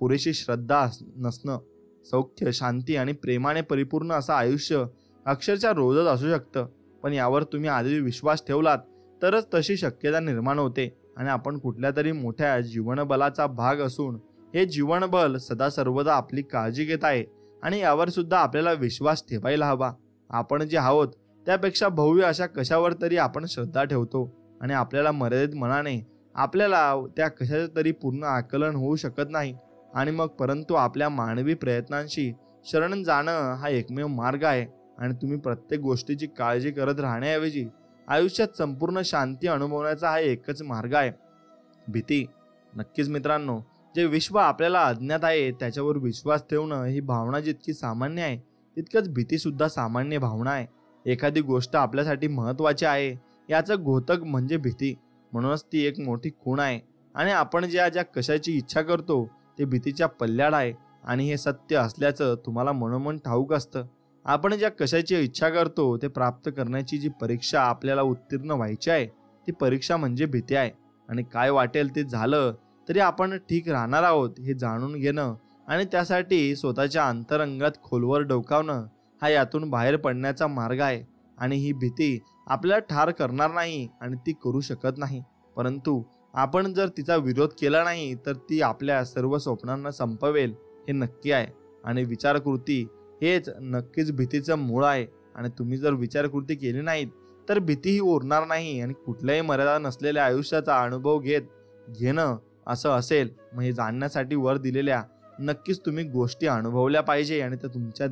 पुरेशी श्रद्धा नसणं, सौख्य, शांती आणि प्रेमाने परिपूर्ण असं आयुष्य अक्षरशः रोजच असू शकतं. पण यावर तुम्ही आधी विश्वास ठेवलात तरच तशी शक्यता निर्माण होते. आणि आपण कुठल्या तरी मोठ्या जीवनबलाचा भाग असून हे जीवनबल सदा सर्वदा आपली काळजी घेत आहे. आणि यावर सुद्धा आपल्याला विश्वास ठेवायला हवा. आपण जे आहोत त्यापेक्षा भव्य अशा कशावर तरी आपण श्रद्धा ठेवतो आणि आपल्याला मर्यादित मनाने आपल्याला त्या कशाचं तरी पूर्ण आकलन होऊ शकत नाही. आणि मग परंतु आपल्या मानवी प्रयत्नांशी शरण जाणं हा एकमेव मार्ग आहे. आणि तुम्ही प्रत्येक गोष्टीची काळजी करत राहण्याऐवजी आयुष्यात संपूर्ण शांती अनुभवण्याचा हा एकच मार्ग आहे, भीती. नक्कीच मित्रांनो, जे विश्व आपल्याला अज्ञात आहे त्याच्यावर विश्वास ठेवणं ही भावना जितकी सामान्य आहे तितकंच भीती सुद्धा सामान्य भावना आहे. एखादी गोष्ट आपल्यासाठी महत्वाची आहे याचं घोतक म्हणजे भीती. म्हणूनच ती एक मोठी खूण आहे. आणि आपण ज्या कशाची इच्छा करतो ते भीतीच्या पल्ल्याड आहे. आणि हे सत्य असल्याचं तुम्हाला मनोमन ठाऊक असतं. आपण ज्या कशाची इच्छा करतो ते प्राप्त करण्याची जी परीक्षा आपल्याला उत्तीर्ण व्हायची आहे ती परीक्षा म्हणजे भीती आहे. आणि काय वाटेल ते झालं तरी आपण ठीक राहणार आहोत हे जाणून घेणं आणि त्यासाठी स्वतःच्या अंतरंगात खोलवर डोकावणं हा यातून बाहेर पडण्याचा मार्ग आहे. आणि ही भीती आपल्याला ठार करणार नाही आणि ती करू शकत नाही. परंतु आपण जर तिचा विरोध केला नाही तर ती आपल्या सर्व स्वप्नांना संपवेल हे नक्की आहे. आणि विचारकृती हेच नक्कीच भीतीचं मूळ आहे. आणि तुम्ही जर विचारकृती केली नाहीत तर भीतीही उरणार नाही. आणि कुठल्याही मर्यादा नसलेल्या आयुष्याचा अनुभव घेणं असं असेल मग हे जाणण्यासाठी वर दिलेल्या नक्कीच तुम्ही गोष्टी अनुभवल्या पाहिजे आणि त्या तुमच्या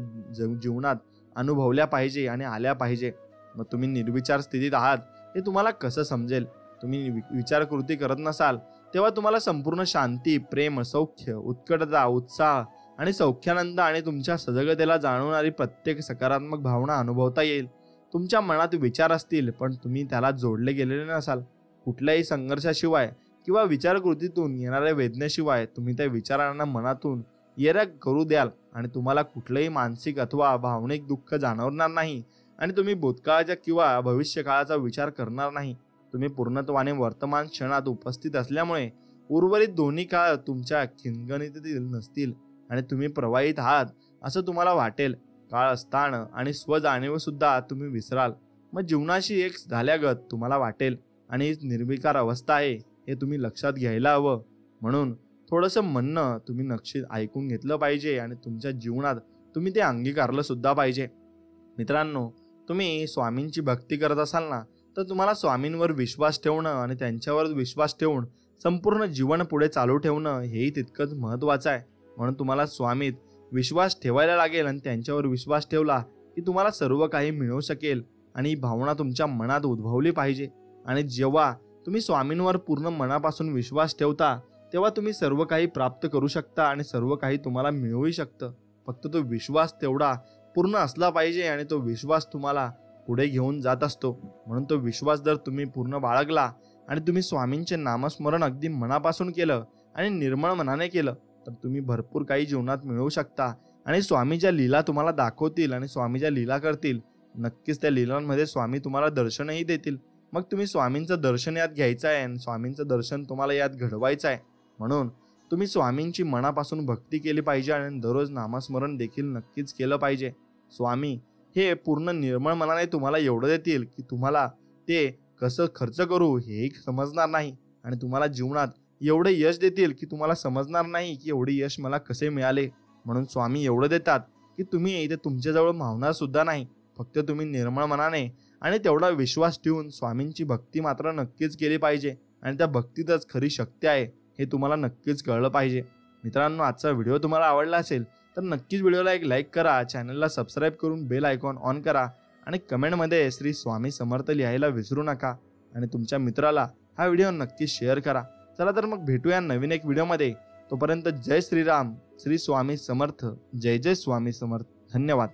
जीवनात अनुभवल्या पाहिजे आणि आल्या पाहिजे. मग तुम्ही निर्विचार स्थितीत आहात हे तुम्हाला कसं समजेल? तुम्ही विचारकृती करत नसाल तेव्हा तुम्हाला संपूर्ण शांती, प्रेम, सौख्य, उत्कटता, उत्साह आणि सौख्यानंद आणि तुमच्या सजगतेला जाणवणारी प्रत्येक सकारात्मक भावना अनुभवता येईल. तुमच्या मनात विचार असतील पण तुम्ही त्याला जोडले गेलेले नसाल. कुठल्याही संघर्षाशिवाय किंवा विचारकृतीतून येणाऱ्या वेदनेशिवाय तुम्ही त्या विचारांना मनातून येऱ्या करू द्याल आणि तुम्हाला कुठलंही मानसिक अथवा भावनिक दुःख जाणवणार नाही. आणि तुम्ही भूतकाळाच्या किंवा भविष्यकाळाचा विचार करणार नाही. तुम्ही पूर्णत्वाने वर्तमान क्षणात उपस्थित असल्यामुळे उर्वरित दोन्ही काळ तुमच्या खिंगणीतील नसतील आणि तुम्ही प्रवाहित आहात असं तुम्हाला वाटेल. काळ, स्थान आणि स्वजाणीव सुद्धा तुम्ही विसराल. मग जीवनाशी एक झाल्यागत तुम्हाला वाटेल. आणि ही निर्विकार अवस्था आहे हे तुम्ही लक्षात घ्यायला हवं. म्हणून थोडंसं म्हणणं तुम्ही नक्कीच ऐकून घेतलं पाहिजे आणि तुमच्या जीवनात तुम्ही ते अंगीकारलं सुद्धा पाहिजे. मित्रांनो, तुम्ही स्वामींची भक्ती करत असाल ना तर तुम्हाला स्वामींवर विश्वास ठेवणं आणि त्यांच्यावर विश्वास ठेवून संपूर्ण जीवन पुढे चालू ठेवणं हेही तितकंच महत्त्वाचं आहे. म्हणून तुम्हाला स्वामीत विश्वास ठेवायला लागेल आणि त्यांच्यावर विश्वास ठेवला की तुम्हाला सर्व काही मिळू शकेल. आणि ही भावना तुमच्या मनात उद्भवली पाहिजे. आणि जेव्हा तुम्ही स्वामींवर पूर्ण मनापासून विश्वास ठेवता तेव्हा तुम्ही सर्व काही प्राप्त करू शकता आणि सर्व काही तुम्हाला मिळूही शकतं. फक्त तो विश्वास तेवढा पूर्ण असला पाहिजे आणि तो विश्वास तुम्हाला पुढे घेऊन जात असतो. म्हणून तो विश्वास जर तुम्ही पूर्ण बाळगला आणि तुम्ही स्वामींचे नामस्मरण अगदी मनापासून केलं आणि निर्मळ मनाने केलं तर तुम्ही भरपूर काही जीवनात मिळवू शकता. आणि स्वामी ज्या लीला तुम्हाला दाखवतील आणि स्वामी ज्या लीला करतील, नक्कीच त्या लीलांमध्ये स्वामी तुम्हाला दर्शनही देतील. मग तुम्ही स्वामींचं दर्शन यात घ्यायचं आहे आणि स्वामींचं दर्शन तुम्हाला यात घडवायचं आहे. म्हणून तुम्ही स्वामींची मनापासून भक्ती केली पाहिजे आणि दररोज नामस्मरण देखील नक्कीच केलं पाहिजे. स्वामी हे पूर्ण निर्मळ मनाने तुम्हाला एवढं देतील की तुम्हाला ते कसं खर्च करू हेही समजणार नाही आणि तुम्हाला जीवनात एवढे यश देतील की तुम्हाला समजणार नाही की एवढे यश मला कसे मिळाले. म्हणून स्वामी एवढं देतात की तुम्ही इथे तुमच्याजवळ मावणार सुद्धा नाही. फक्त तुम्ही निर्मळ मनाने आणि तेवढा विश्वास ठेवून स्वामींची भक्ती मात्र नक्कीच केली पाहिजे आणि त्या भक्तीतच खरी शक्ती आहे हे तुम्हाला नक्कीच कळलं पाहिजे. मित्रांनो, आजचा व्हिडिओ तुम्हाला आवडला असेल तर नक्कीच व्हिडिओला एक लाईक करा, चॅनलला सबस्क्राईब करून बेल आयकॉन ऑन करा आणि कमेंटमध्ये श्री स्वामी समर्थ लिहायला विसरू नका आणि तुमच्या मित्राला हा व्हिडिओ नक्कीच शेअर करा. चला तर मग भेटूया नवीन एक व्हिडिओमध्ये. तोपर्यंत जय श्रीराम, श्री स्वामी समर्थ, जय जय स्वामी समर्थ. धन्यवाद.